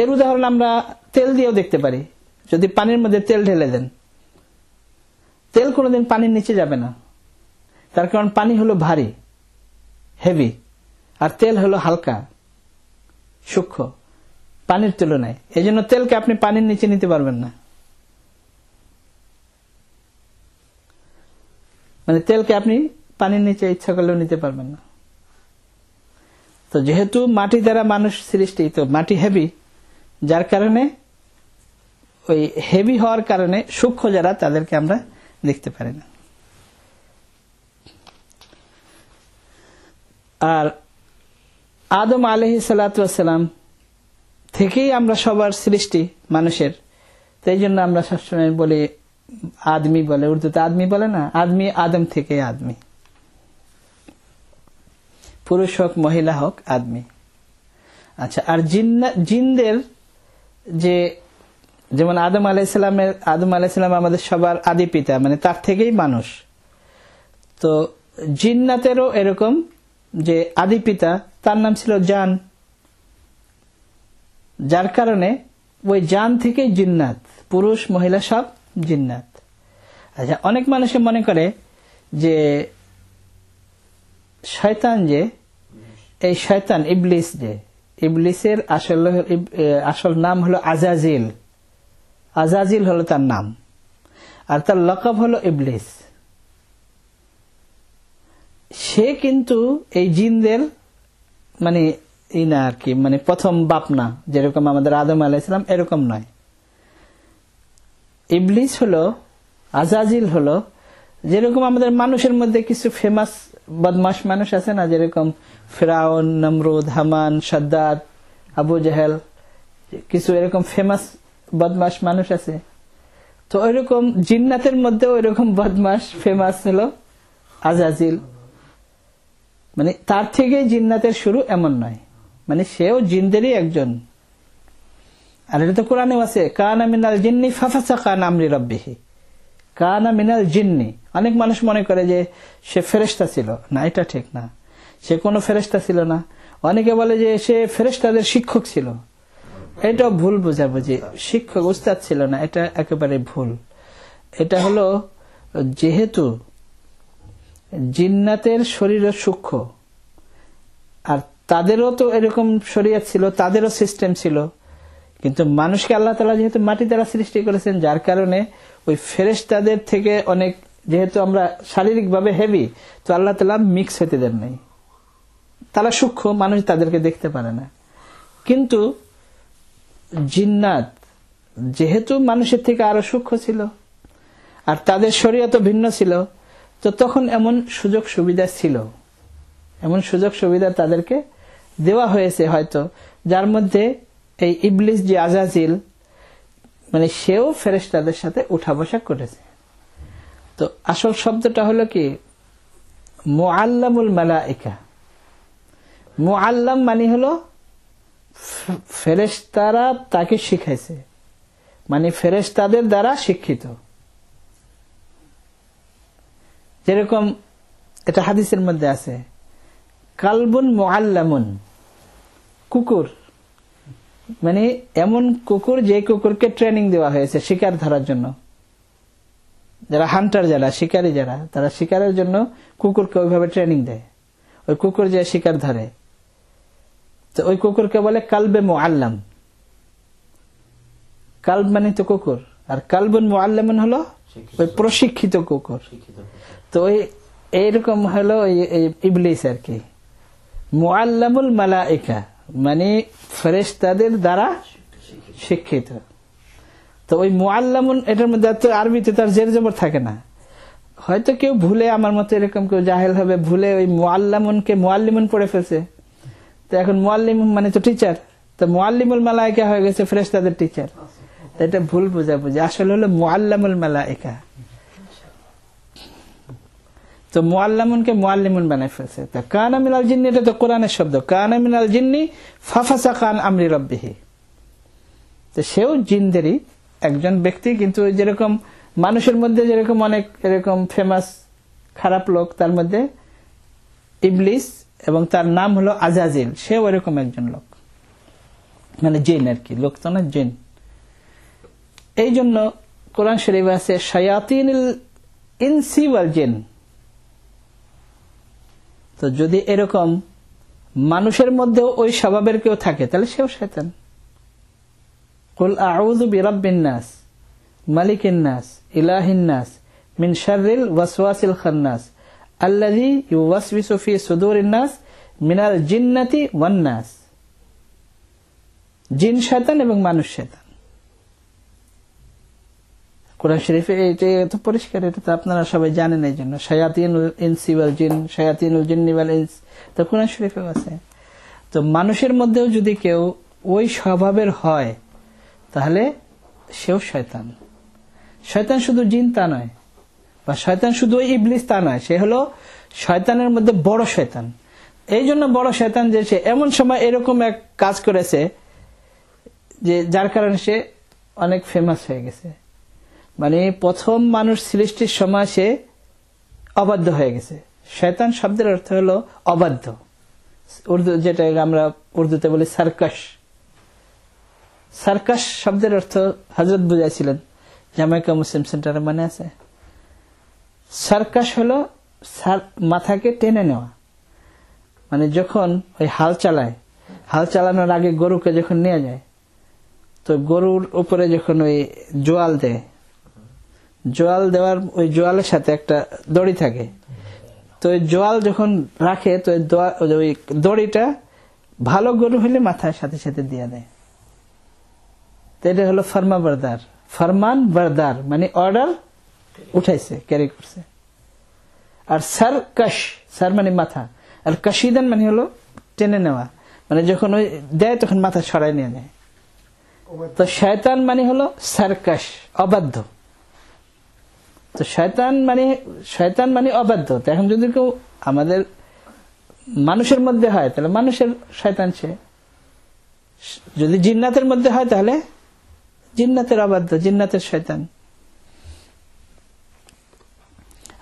এর উদাহরণ আমরা তেল দিয়েও দেখতে পারি। যদি পানির মধ্যে তেল ঢেলে দেন, তেল কোনোদিন পানির নিচে যাবে না, তার কারণ পানি হলো ভারী, হেভি, আর তেল হলো হালকা, সূক্ষ্ম পানির তুলনায়। এই জন্য তেলকে আপনি পানির নিচে নিতে পারবেন না, মানে তেলকে আপনি পানির নিচে ইচ্ছা করলেও নিতে পারবেন না। তো যেহেতু মাটি দ্বারা মানুষ সৃষ্টি, তো মাটি হেভি, যার কারণে ওই হেভি হওয়ার কারণে সূক্ষ্ম যারা তাদেরকে আমরা দেখতে পারি না। আর আদম আলাইহিস সালাতু ওয়াস সালাম থেকেই আমরা সবার সৃষ্টি মানুষের, তাই জন্য আমরা সবসময় বলি আদমি বলে, উর্দুতে আদমি বলে না, আদমি আদম থেকে আদমি, পুরুষ হোক মহিলা হোক আদমি। আচ্ছা, আর জিনদের যে যেমন আদম আলাইহিস সালাম আমাদের সবার আদি পিতা, মানে তার থেকেই মানুষ। তো জিন্নাতেরও এরকম যে আদি পিতা, তার নাম ছিল জান, যার কারণে ওই জান থেকেই জিন্নাত, পুরুষ মহিলা সব জিন্নাত। আচ্ছা, অনেক মানুষে মনে করে যে শয়তান, যে এই শয়তান ইবলিস, যে ইবলিসের আসল নাম হলো আজাজিল। আজাজিল হলো তার নাম, আর তার লকব হলো ইবলিস। সে কিন্তু এই জিনদের মানে না আর কি, মানে প্রথম বাপ না, যেরকম আমাদের আদম আলাইহিস সালাম এরকম নয়। ইবলিস হলো, আজাজিল হলো, যেরকম আমাদের মানুষের মধ্যে কিছু ফেমাস বদমাশ মানুষ আছে না, যেরকম ফিরাউন, নমরুদ, হামান, শাদ্দাদ, আবু জাহেল, কিছু এরকম ফেমাস বদমাশ মানুষ আছে। তো ওইরকম জিন্নাতের মধ্যে ওইরকম বদমাশ ফেমাস হলো আজাজিল। মানে তার থেকে জিন্নাতের শুরু এমন নয়, মানে সেও জিনদেরই একজন। আর এটা তো কোরআনেও আছে, কানা মিনাল জিন্নি ফাফাসাকা আন আমরি রাব্বিহি, কানা মিনাল জিন্নি। অনেক মানুষ মনে করে যে সে ফেরেশতা ছিল, না, এটা ঠিক না, সে কোনো ফেরেশতা ছিল না। অনেকে বলে যে সে ফেরেশতাদের শিক্ষক ছিল, এটা ভুল বোঝাবুঝি, শিক্ষক উস্তাদ ছিল না, এটা একেবারে ভুল। এটা হলো, যেহেতু জিন্নাতের শরীর সূক্ষ্ম, আর তাদেরও তো এরকম শরীয়ত ছিল, তাদেরও সিস্টেম ছিল, কিন্তু মানুষকে আল্লাহ তাআলা যেহেতু মাটি দ্বারা সৃষ্টি করেছেন, যার কারণে ওই ফেরেশতাদের থেকে অনেক, যেহেতু আমরা শারীরিকভাবে হেভি, তো আল্লাহ তাআলা মিক্স হতে দেন নাই। তারা সূক্ষ্ম, মানুষ তাদেরকে দেখতে পারে না। কিন্তু জিন্নাত যেহেতু মানুষের থেকে আরো সূক্ষ্ম ছিল, আর তাদের শরীয়ত ভিন্ন ছিল, তো তখন এমন সুযোগ সুবিধা ছিল, এমন সুযোগ সুবিধা তাদেরকে দেওয়া হয়েছে হয়তো, যার মধ্যে এই ইবলিস যে আজাজিল, মানে সেও ফেরেশতাদের সাথে উঠা বসা করেছে। তো আসল শব্দটা হলো কি, মুআল্লামুল মালাইকা। মুআল্লাম মানে হলো ফেরেশতারা তাকে শিখাইছে, মানে ফেরেশতাদের দ্বারা শিক্ষিত। যেরকম এটা হাদিসের মধ্যে আছে, কালবুন মুআল্লামুন, কুকুর মানে এমন কুকুর যে কুকুরকে ট্রেনিং দেওয়া হয়েছে শিকার ধরার জন্য। যারা হান্টার, যারা শিকারী, যারা তারা শিকারের জন্য কুকুরকে ওইভাবে ট্রেনিং দেয়, ওই কুকুর যে শিকার ধরে, তো ওই কুকুরকে বলে কালবে মুআল্লাম। কালব মানে তো কুকুর, আর কালবুন মুআল্লামুন হলো ওই প্রশিক্ষিত কুকুর। তো ওই এইরকম হলো ইবলিস আর কি, মুআল্লামুল মালাইকা মানে ফেরেশতাদের দ্বারা শিক্ষিত। তো ওই মুআল্লামুন, এটার মধ্যে তো আরবিতে তার জের জবর থাকে না। হয়তো কেউ ভুলে, আমার মতো এরকম কেউ জাহেল হবে, ভুলে ওই মুআল্লামুনকে মুআল্লিমুন পড়ে ফেলছে। তো এখন মুআল্লিমুন মানে তো টিচার, তো মুআল্লিমুল মালাইকা হয়ে গেছে ফেরেশতাদের টিচার। এটা ভুল বোঝাবুঝি, আসলে হলো মুআল্লামুল মালাইকা। তো মুআল্লামুনকে মুআল্লিমুন বানায় ফেলছে। তা কানা মিনাল জিন্নি, এটা তো কোরআনের শব্দ, কানা মিনাল জিন্নি ফাফাসাকা আন আমরি রাব্বিহি। তো সেও জিনদেরই একজন ব্যক্তি, কিন্তু যেরকম মানুষের মধ্যে যেরকম অনেক এরকম ফেমাস খারাপ লোক, তার মধ্যে ইবলিস এবং তার নাম হলো আজাজিল, সেও এরকম একজন লোক, মানে জিন আর কি, লোক তো না, জিন। এই জন্য কোরআন শরীফে আছে শায়াতিনুল ইনসি ওয়াল জিন, তো যদি এরকম মানুষের মধ্যেও ওই স্বভাবের কেউ থাকে তাহলে সেও শয়তান। কুল আউযু বিরাব্বিন নাস মালিকিন নাস ইলাহিন নাস মিন শাররিল ওয়াসওয়াসিল খান্নাস আল্লাযী ইউওয়াসওয়িসু ফি সুদুরিন নাস মিনাল জিন্নাতি ওয়ান নাস। জিন শয়তান এবং মানুষ শয়তান। কোরআন শরীফে এটা তো পরিষ্কার, এটা তো আপনারা সবাই জানেন। এই জন্য শায়াতিনুল ইনসি ওয়াল জিন, শায়াতিনুল জিন্নি ওয়াল ইনস, তো কোরআন শরীফেও আছে। তো মানুষের মধ্যেও যদি কেউ ওই স্বভাবের হয় তাহলে সেও শয়তান। শয়তান শুধু জিন তা নয়, বা শয়তান শুধু ওই ইবলিস তা নয়, সে হলো শয়তানের মধ্যে বড় শয়তান। এই জন্য বড় শয়তান যে সে এমন সময় এরকম এক কাজ করেছে যে যার কারণে সে অনেক ফেমাস হয়ে গেছে। মানে প্রথম মানুষ সৃষ্টির সময় সে অবাধ্য হয়ে গেছে। শয়তান শব্দের অর্থ হলো অবাধ্য। উর্দু, যেটা আমরা উর্দুতে বলি সার্কাস। সার্কাস শব্দের অর্থ হযরত বুঝাইছিলেন জামাইকা মুসলিম সেন্টারে, মনে আছে? সার্কাস হলো মাথাকে টেনে নেওয়া। মানে যখন ওই হাল চালায়, হাল চালানোর আগে গরুকে যখন নিয়ে যায়, তো গরুর উপরে যখন ওই জোয়াল দেয়, জোয়াল দেওয়ার ওই জোয়ালের সাথে একটা দড়ি থাকে, তো ওই জোয়াল যখন রাখে তো ওই দড়িটা ভালো গরু হলে মাথায় সাথে সাথে দিয়ে দেয়। তো এটা হলো ফরমা বরদার, ফরমান বরদার, মানে অর্ডার উঠাইছে, ক্যারি করছে। আর সারকাশ, সার মানে মাথা, আর কাশিদান মানে হলো টেনে নেওয়া, মানে যখন ওই দেয় তখন মাথা সরাই নিয়ে নেয়। তো শয়তান মানে হলো সারকাশ, অবাধ্য। তো শয়তান মানে অবাধ্য। তো এখন যদি কেউ আমাদের মানুষের মধ্যে হয় তাহলে মানুষের শয়তান সে, যদি জিন্নাতের মধ্যে হয় তাহলে জিন্নাতের অবাধ্য, জিন্নাতের শয়তান।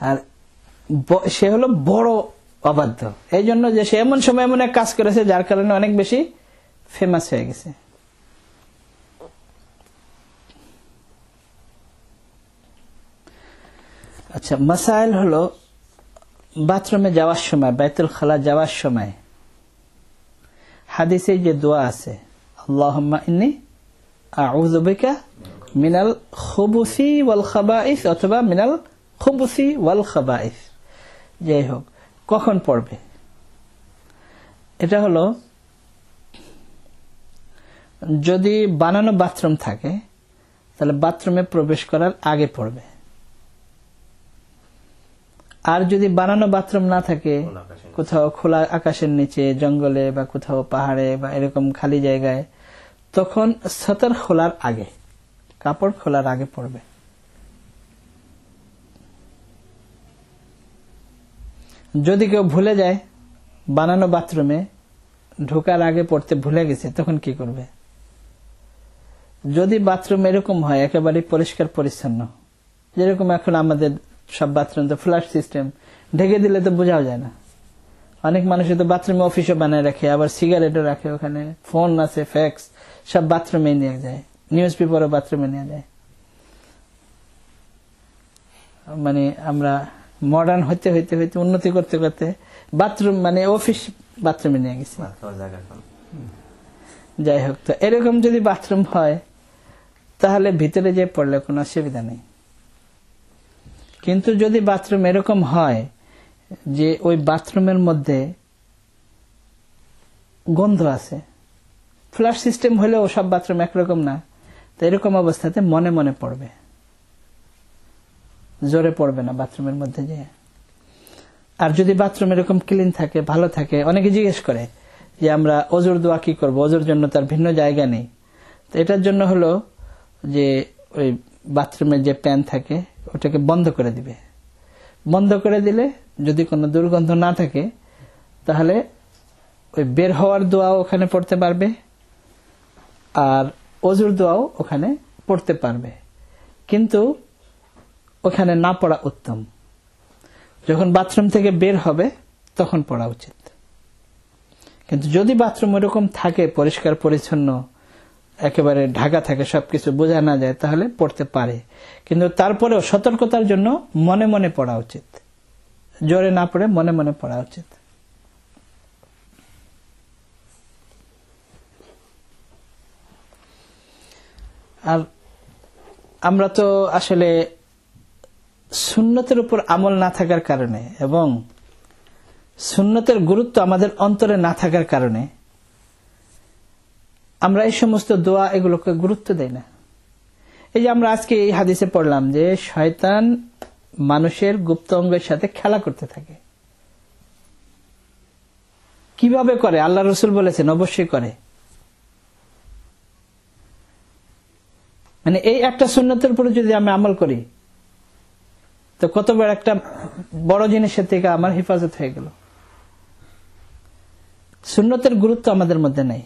আর সে হলো বড় অবাধ্য, এই জন্য যে সে এমন সময় এমন এক কাজ করেছে যার কারণে অনেক বেশি ফেমাস হয়ে গেছে। আচ্ছা, মাসাইল হলো বাথরুমে যাওয়ার সময়, বাইতুল খালা যাওয়ার সময় হাদিসে যে দোয়া আছে, আল্লাহুম্মা ইন্নী আউযু বিকা মিনাল খুবুসি ওয়াল খাবাইস, অথবা মিনাল খুবুসি ওয়াল খাবাইস, যাই হোক, কখন পড়বে? এটা হলো যদি বানানো বাথরুম থাকে তাহলে বাথরুমে প্রবেশ করার আগে পড়বে। আর যদি বানানো বাথরুম না থাকে, কোথাও খোলা আকাশের নিচে, জঙ্গলে, বা কোথাও পাহাড়ে, বা এরকম খালি জায়গায়, তখন সতর খোলার আগে, কাপড় খোলার আগে পড়বে। যদি কেউ ভুলে যায় বানানো বাথরুমে ঢোকার আগে পড়তে ভুলে গেছে, তখন কি করবে? যদি বাথরুম এরকম হয় একেবারে পরিষ্কার পরিচ্ছন্ন, যেরকম এখন আমাদের সব বাথরুম তো ফ্লাশ সিস্টেম, ঢেকে দিলে তো বোঝাও যায় না। অনেক মানুষ তো বাথরুমে অফিসও বানায় রাখে, আবার সিগারেটও রাখে ওখানে, ফোন আছে, ফ্যাক্স সব বাথরুমে নিয়ে যায়, নিউজ পেপারও বাথরুমে নিয়ে যায়। মানে আমরা মডার্ন হইতে হইতে হইতে উন্নতি করতে করতে বাথরুম মানে অফিস বাথরুমে নিয়ে গেছি। যাই হোক, তো এরকম যদি বাথরুম হয় তাহলে ভিতরে যে পড়লে কোনো অসুবিধা নেই। কিন্তু যদি বাথরুম এরকম হয় যে ওই বাথরুমের মধ্যে গন্ধ আছে, ফ্লাশ সিস্টেম হলেও সব বাথরুম একরকম না, তো এরকম অবস্থাতে মনে মনে পড়বে, জোরে পড়বে না বাথরুমের মধ্যে যে। আর যদি বাথরুম এরকম ক্লিন থাকে, ভালো থাকে, অনেকে জিজ্ঞেস করে যে আমরা ওজুর দোয়া কি করবো, ওজুর জন্য তার ভিন্ন জায়গা নেই। তো এটার জন্য হলো যে ওই বাথরুমের যে প্যান থাকে ওটাকে বন্ধ করে দিবে। বন্ধ করে দিলে যদি কোনো দুর্গন্ধ না থাকে তাহলে ওই বের হওয়ার দোয়াও ওখানে পড়তে পারবে, আর ওজুর দোয়াও ওখানে পড়তে পারবে। কিন্তু ওখানে না পড়া উত্তম, যখন বাথরুম থেকে বের হবে তখন পড়া উচিত। কিন্তু যদি বাথরুম এরকম থাকে পরিষ্কার পরিচ্ছন্ন, একেবারে ঢাকা থাকে, সবকিছু বোঝা না যায়, তাহলে পড়তে পারে। কিন্তু তারপরেও সতর্কতার জন্য মনে মনে পড়া উচিত, জোরে না পড়ে মনে মনে পড়া উচিত। আর আমরা তো আসলে সুন্নতের উপর আমল না থাকার কারণে এবং সুন্নতের গুরুত্ব আমাদের অন্তরে না থাকার কারণে আমরা এই সমস্ত দোয়া এগুলোকে গুরুত্ব দেই না। এই যে আমরা আজকে এই হাদিসে পড়লাম যে শয়তান মানুষের গুপ্ত অঙ্গের সাথে খেলা করতে থাকে। কিভাবে করে? আল্লাহ রসুল বলেছেন অবশ্যই করে। মানে এই একটা সুন্নতের উপরে যদি আমি আমল করি তো কত বড় একটা বড় জিনিসের থেকে আমার হেফাজত হয়ে গেল। সুন্নতের গুরুত্ব আমাদের মধ্যে নেই।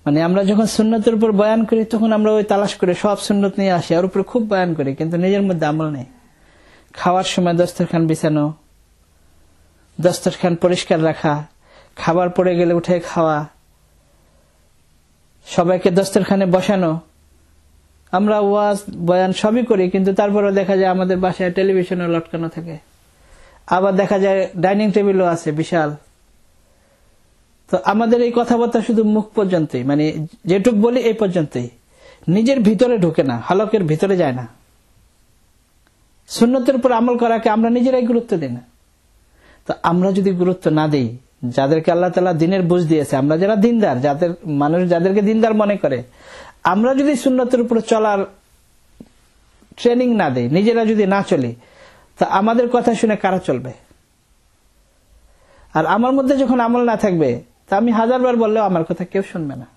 মানে আমরা যখন সুন্নতের উপর বয়ান করি তখন আমরা ওই তালাশ করে সব সুন্নত নিয়ে আসি, আর উপরে খুব বয়ান করি, কিন্তু নিজের মধ্যে আমল নেই। খাওয়ার সময় দস্তরখান বিছানো, দস্তরখান পরিষ্কার রাখা, খাবার পড়ে গেলে উঠে খাওয়া, সবাইকে দস্তরখানে বসানো, আমরা ওয়াজ বয়ান সবই করি, কিন্তু তারপরে দেখা যায় আমাদের বাসায় টেলিভিশনও লটকানো থাকে, আবার দেখা যায় ডাইনিং টেবিলও আছে বিশাল। তো আমাদের এই কথাবার্তা শুধু মুখ পর্যন্তই, মানে যেটুক বলি এই পর্যন্তই, নিজের ভিতরে ঢুকে না, হলকের ভিতরে যায় না। সুন্নতের উপর আমল করাকে আমরা নিজেরাই গুরুত্ব দিই না। তো আমরা যদি গুরুত্ব না দিই, যাদেরকে আল্লাহ তাআলা দিনের বুঝ দিয়েছে, আমরা যারা দিনদার, যাদের মানুষ যাদেরকে দিনদার মনে করে, আমরা যদি সুন্নতের উপর চলার ট্রেনিং না দেই, নিজেরা যদি না চলি, তা আমাদের কথা শুনে কারা চলবে? আর আমার মধ্যে যখন আমল না থাকবে, তা আমি হাজারবার বললেও আমার কথা কেউ শুনবে না।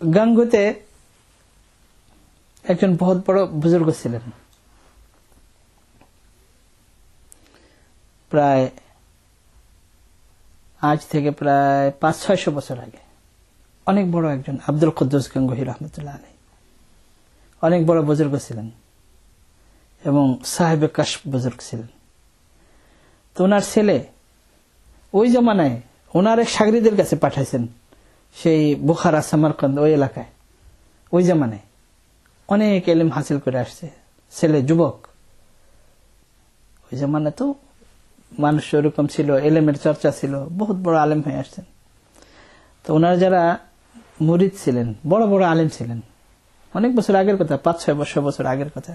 গাঙ্গুতে একজন বহুত বড় বুজুর্গ ছিলেন, প্রায় আজ থেকে প্রায় 500-600 বছর আগে। অনেক বড় একজন আব্দুল কুদ্দুস গাঙ্গুহি রহমতুল্লাহ আলাইহি, অনেক বড় বুজুর্গ ছিলেন এবং সাহেবে কাশফ বুজুর্গ ছিলেন। তো ওনার ছেলে ওই জমানায় ওনার এক শাগরিদের কাছে পাঠাইছেন, সেই বুখারা সামারকান্দ ওই এলাকায়। ওই জমানায় অনেক ইলম হাসিল করে আসছে ছেলে, যুবক। ওই জমানায় তো মানুষ ওরকম ছিল, ইলমের চর্চা ছিল, বহুত বড় আলেম হয়ে আসছেন। তো ওনার যারা মুরিদ ছিলেন, বড় বড় আলেম ছিলেন, অনেক বছর আগের কথা, 500-600 বছর আগের কথা,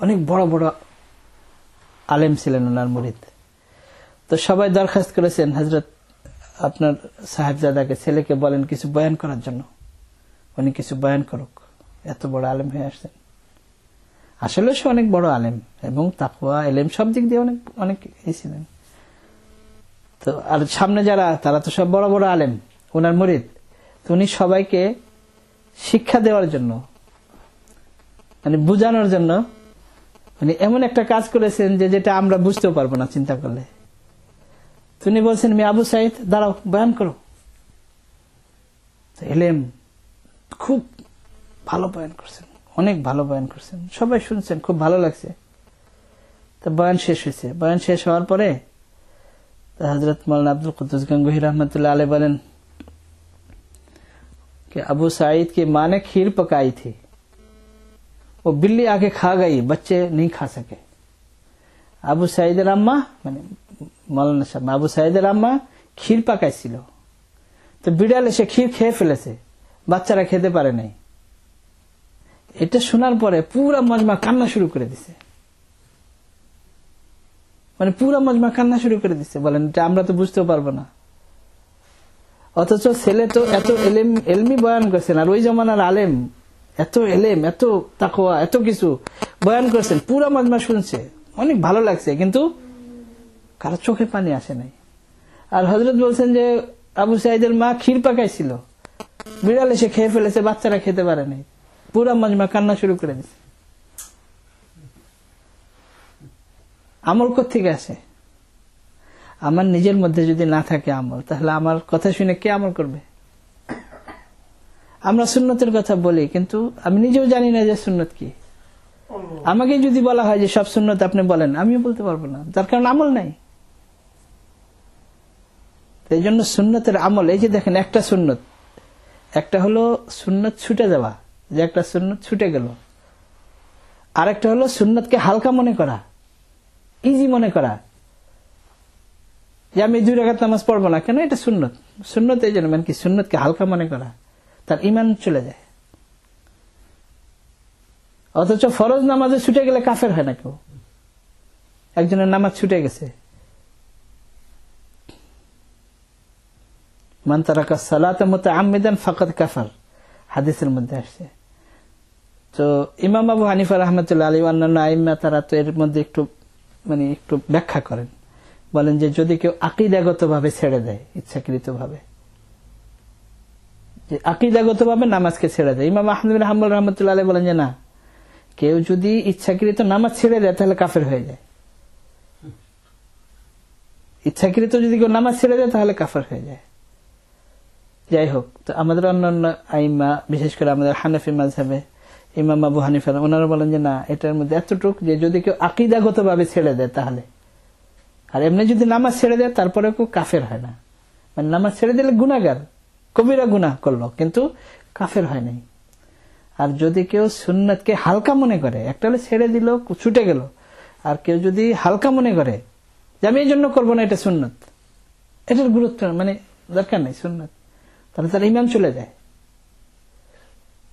অনেক বড় বড় আলেম ছিলেন ওনার মুরিদ। তো সবাই দরখাস্ত করেছেন, হযরত আপনার সাহেবজাদাকে, ছেলেকে বলেন কিছু বয়ান করার জন্য, উনি কিছু বয়ান করুক, এত বড় আলেম হয়ে আসছেন। আসলে সে অনেক বড় আলেম এবং তাকওয়া ইলম সব দিক দিয়ে অনেক অনেক ছিলেন। তো আর সামনে যারা, তারা তো সব বড় বড় আলেম, ওনার মুরিদ। তো উনি সবাইকে শিক্ষা দেওয়ার জন্য, মানে বুঝানোর জন্য, মানে এমন একটা কাজ করেছেন যে যেটা আমরা বুঝতেও পারবো না চিন্তা করলে। তিনি বলছেন, মি আবু সাইদ, দাঁড়াও, বয়ান করো। ইলম খুব ভালো বয়ান করছেন, অনেক ভালো বয়ান করছেন, সবাই শুনছেন, খুব ভালো লাগছে। তো বয়ান শেষ হয়েছে। বয়ান শেষ হওয়ার পরে হযরত মাওলানা আব্দুল কুদ্দুস গাঙ্গুহি রহমতুল্লাহ আলাইহি বলেন कि अबू सईद की माँ ने खीर पकाई थी, वो बिल्ली आके खा गई, बच्चे नहीं खा सके। আবু সাইদের আম্মা, মানে মাওলানা সাহেব, আবু সাইদের আম্মা ক্ষীর পাকাইছিল, তো বিড়াল এসে ক্ষীর খেয়ে ফেলেছে, বাচ্চারা খেতে পারে নাই। এটা শোনার পরে পুরা মজমা কান্না শুরু করে দিছে, মানে পুরা মজমা কান্না শুরু করে দিছে। বলেন এটা আমরা তো বুঝতেও পারবো না, অথচ ছেলে তো এত এলমি বয়ান করছেন, আর ওই জমানার আলেম, এত এলেম, এত তাকওয়া, এত কিছু বয়ান করছেন, পুরা মজমা শুনছে, অনেক ভালো লাগছে, কিন্তু কারো চোখে পানি আসে নাই। আর হযরত বলছেন যে আবু সাইদের মা ক্ষীর পাকাইছিল, বিড়াল এসে খেয়ে ফেলেছে, বাচ্চারা খেতে পারে নাই। পুরা মজমা কান্না শুরু করে দিচ্ছে। আমল কোত্থেকে আসে? আমার নিজের মধ্যে যদি না থাকে আমল, তাহলে আমার কথা শুনে কে আমল করবে? আমরা সুন্নতের কথা বলি, কিন্তু আমি নিজেও জানি না যে সুন্নত কি। আমাকে যদি বলা হয় যে সব সুন্নত আপনি বলেন, আমিও বলতে পারবো না, তার কারণ আমল নাই। এই জন্য সুন্নতের আমল, এই যে দেখেন একটা সুন্নত, একটা হলো সুন্নত ছুটে যাওয়া, যে একটা সুন্নত ছুটে গেল, আর একটা হলো সুন্নতকে হালকা মনে করা, ইজি মনে করা। যে আমি 2 রাকাত নামাজ পড়বো না, কেন? এটা সুন্নত। সুন্নত এই জন্য, মানে কি, সুন্নতকে হালকা মনে করা, তার ঈমান চলে যায়। অথচ ফরজ নামাজে ছুটে গেলে কাফের হয় না কেউ। একজনের নামাজ ছুটে গেছে, মান তারাকা সালাতা মুতাআম্মিদান ফাকাদ কাফার, হাদিসের মধ্যে আসছে। তো ইমাম আবু হানিফা রাহমাতুল্লাহ আলাইহি অন্যান্য আইম্মা তারা তো এর মধ্যে একটু ব্যাখ্যা করেন, বলেন যে যদি কেউ আকীদাগতভাবে ছেড়ে দেয়, ইচ্ছাকৃতভাবে, যে আকীদাগতভাবে নামাজকে ছেড়ে দেয়, ইমাম আহমদ বিন হাম্বল রাহমাতুল্লাহ আলাইহি বলেন যে না, কেউ যদি ইচ্ছাকৃত নামাজ ছেড়ে দেয় তাহলে কাফের হয়ে যায়। ইচ্ছাকৃত যদি কেউ নামাজ ছেড়ে দেয় তাহলে কাফের হয়ে যায়। যাই হোক, তো আমাদের অন্যান্য আইম্মা, বিশেষ করে আমাদের হানাফি মাযহাবে ইমাম আবু হানিফা, ওনারা বলেন যে না, এটার মধ্যে এতটুকু যে যদি কেউ আকীদাগতভাবে ছেড়ে দেয় তাহলে, আর এমনি যদি নামাজ ছেড়ে দেয় তারপরে কেউ কাফের হয় না। মানে নামাজ ছেড়ে দিলে গুনাহগার, কবিরা গুনাহ করলো, কিন্তু কাফের হয় নাই। আর যদি কেউ সুন্নতকে হালকা মনে করে, একটা হলে ছেড়ে দিল, ছুটে গেল, আর কেউ যদি হালকা মনে করে যে আমি এই জন্য করবো না, এটা সুন্নত, এটার গুরুত্ব মানে দরকার নেই সুন্নত, তাহলে তার ঈমান চলে যায়।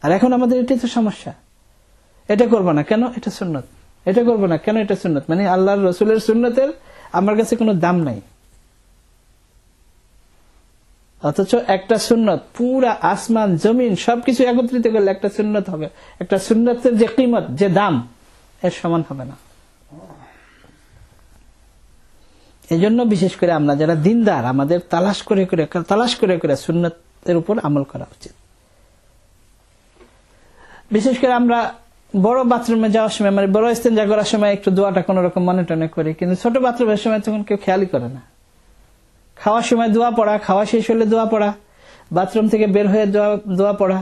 আর এখন আমাদের এটাই তো সমস্যা, এটা করবো না কেন, এটা সুন্নত, এটা করবো না কেন, এটা সুন্নত, মানে আল্লাহর রসুলের সুন্নতের আমার কাছে কোনো দাম নাই। অথচ একটা সুন্নত পুরা আসমান জমিন সবকিছু একত্রিত করলে একটা সুন্নত হবে, একটা সুন্নতের যে কিমত, যে দাম, এর সমান হবে না। এই জন্য বিশেষ করে আমরা যারা দিনদার, আমাদের তালাশ করে করে সুন্নতের উপর আমল করা উচিত। বিশেষ করে আমরা বড় বাথরুমে যাওয়ার সময়, মানে বড় ইস্তেঞ্জা করার সময় একটু দোয়াটা কোন রকম মনে টনে করি, কিন্তু ছোট বাথরুমের সময় তখন কেউ খেয়ালই করে না। খাওয়ার সময় দোয়া পড়া, খাওয়া শেষ হলে দোয়া পড়া, বাথরুম থেকে বের হয়ে দোয়া পড়া,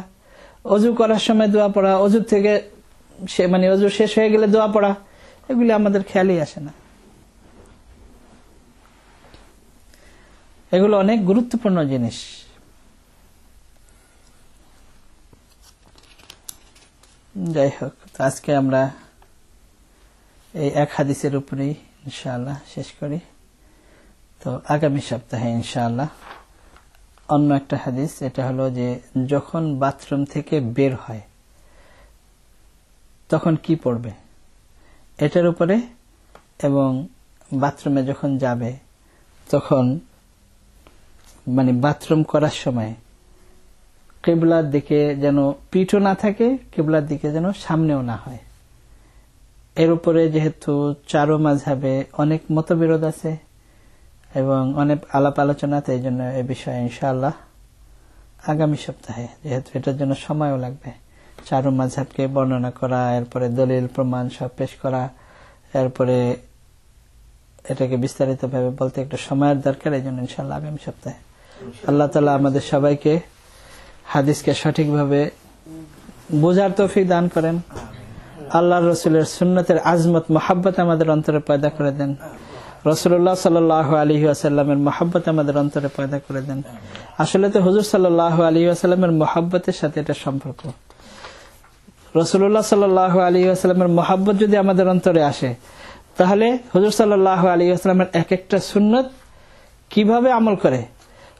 অজু করার সময় দোয়া পড়া, অজু থেকে মানে অজু শেষ হয়ে গেলে দোয়া পড়া, এগুলি আমাদের খেয়ালই আসে না। এগুলো অনেক গুরুত্বপূর্ণ জিনিস। যাই হোক, আজকে আমরা এই এক হাদিসের উপরেই ইনশাআল্লাহ শেষ করি। তো আগামী সপ্তাহে ইনশাআল্লাহ অন্য একটা হাদিস, এটা হলো যে যখন বাথরুম থেকে বের হয় তখন কি পড়বে, এটার উপরে, এবং বাথরুমে যখন যাবে তখন মানে বাথরুম করার সময় কিবলার দিকে যেন পিঠও না থাকে, কিবলার দিকে যেন সামনেও না হয়। এর উপরে যেহেতু চারো মাযহাবে অনেক মতবিরোধ আছে এবং অনেক আলাপ আলোচনা, তাই জন্য এ বিষয়ে ইনশাআল্লাহ আগামী সপ্তাহে, যেহেতু এটার জন্য সময়ও লাগবে, চারো মাযহাবকে বর্ণনা করা, এরপরে দলিল প্রমাণ সব পেশ করা, এরপরে এটাকে বিস্তারিতভাবে বলতে একটু সময়ের দরকার। এই জন্য ইনশাআল্লাহ আগামী সপ্তাহে আল্লাহ তাআলা আমাদের সবাইকে হাদিসকে সঠিকভাবে বোঝার তৌফিক দান করেন, আল্লাহর রসুলের সুন্নতের আজমত মহাব্বত আমাদের অন্তরে পয়দা করে দেন, রাসূলুল্লাহ সাল্লাল্লাহু আলাইহি ওয়াসাল্লামের মহাব্বত আমাদের অন্তরে পয়দা করে দেন। আসলে তো হুজুর সাল্লাল্লাহু আলাইহি ওয়াসাল্লামের মহাব্বতের সাথে এটা সম্পর্ক। রাসূলুল্লাহ সাল্লাল্লাহু আলাইহি ওয়াসাল্লামের মহাব্বত যদি আমাদের অন্তরে আসে, তাহলে হুজুর সাল্লাল্লাহু আলাইহি ওয়াসাল্লামের এক একটা সুন্নত কিভাবে আমল করে।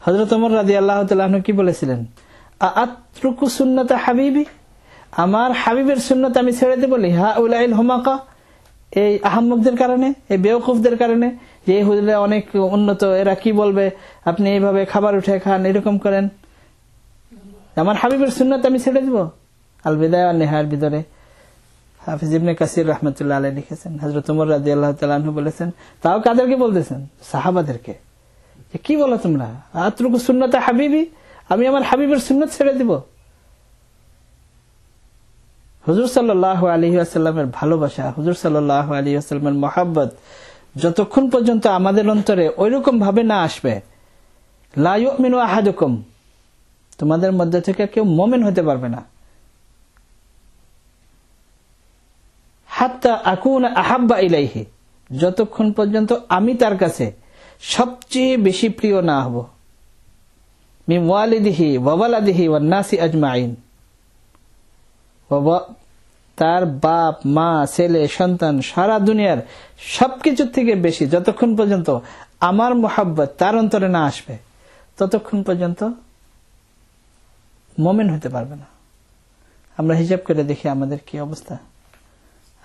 হযরত ওমর রাদিয়াল্লাহু তাআলা আনহু কি বলেছিলেন, আতরুকু সুন্নাতা হাবিবি, আমার হাবিবের সুন্নত আমি ছেড়ে দেব, হাউলাইল হুমাকা, এই আহম্মকদের কারণে, এই বেওকুফদের কারণে, যে এই হুজুরা অনেক উন্নত, এরা কি বলবে আপনি এইভাবে খাবার উঠে খান, এরকম করেন, আমার হাবিবের সুন্নত আমি ছেড়ে দেব। আল বিদায়া ওয়ান নিহায়ার ভিতরে হাফিজ ইবনে কাসির রাহমাতুল্লাহ আলাইহি লিখেছেন, হযরত ওমর রাদিয়াল্লাহু তাআলা আনহু বলেছেন, তাও কাদেরকে বলতেছেন, সাহাবাদেরকে, যে কি বলো তোমরা, আতরুকু সুন্নাতা হাবিবি, আমি আমার হাবিবের সুন্নত ছেড়ে দিব। হুজুর সাল্লাল্লাহু আলাইহি ওয়াসাল্লামের ভালোবাসা, হুজুর সাল্লাল্লাহু আলাইহি ওয়াসাল্লামের মহব্বত যতক্ষণ পর্যন্ত আমাদের অন্তরে ওইরকম ভাবে না আসবে, লা ইউমিনু আহাদুকুম, তোমাদের মধ্যে থেকে কেউ মুমিন হতে পারবে না, হাত্তা আকুনা আহাব্বা ইলাইহি, যতক্ষণ পর্যন্ত আমি তার কাছে সবচেয়ে বেশি প্রিয় না হব, মিন ওয়ালিদিহি ওয়া ওয়ালাদিহি ওয়ান নাসি আজমাইন, তার বাপ মা ছেলে সন্তান সারা দুনিয়ার সবকিছুর থেকে বেশি, যতক্ষণ পর্যন্ত আমার মোহাব্বত তার অন্তরে না আসবে ততক্ষণ পর্যন্ত মুমিন হতে পারবে না। আমরা হিসাব করে দেখি আমাদের কি অবস্থা।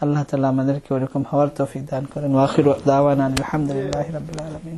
আল্লাহ তাআলা আমাদেরকে ওরকম হওয়ার তৌফিক দান করেন। ওয়া আখিরু দাওয়ানা আলহামদুলিল্লাহি রাব্বিল আলামিন।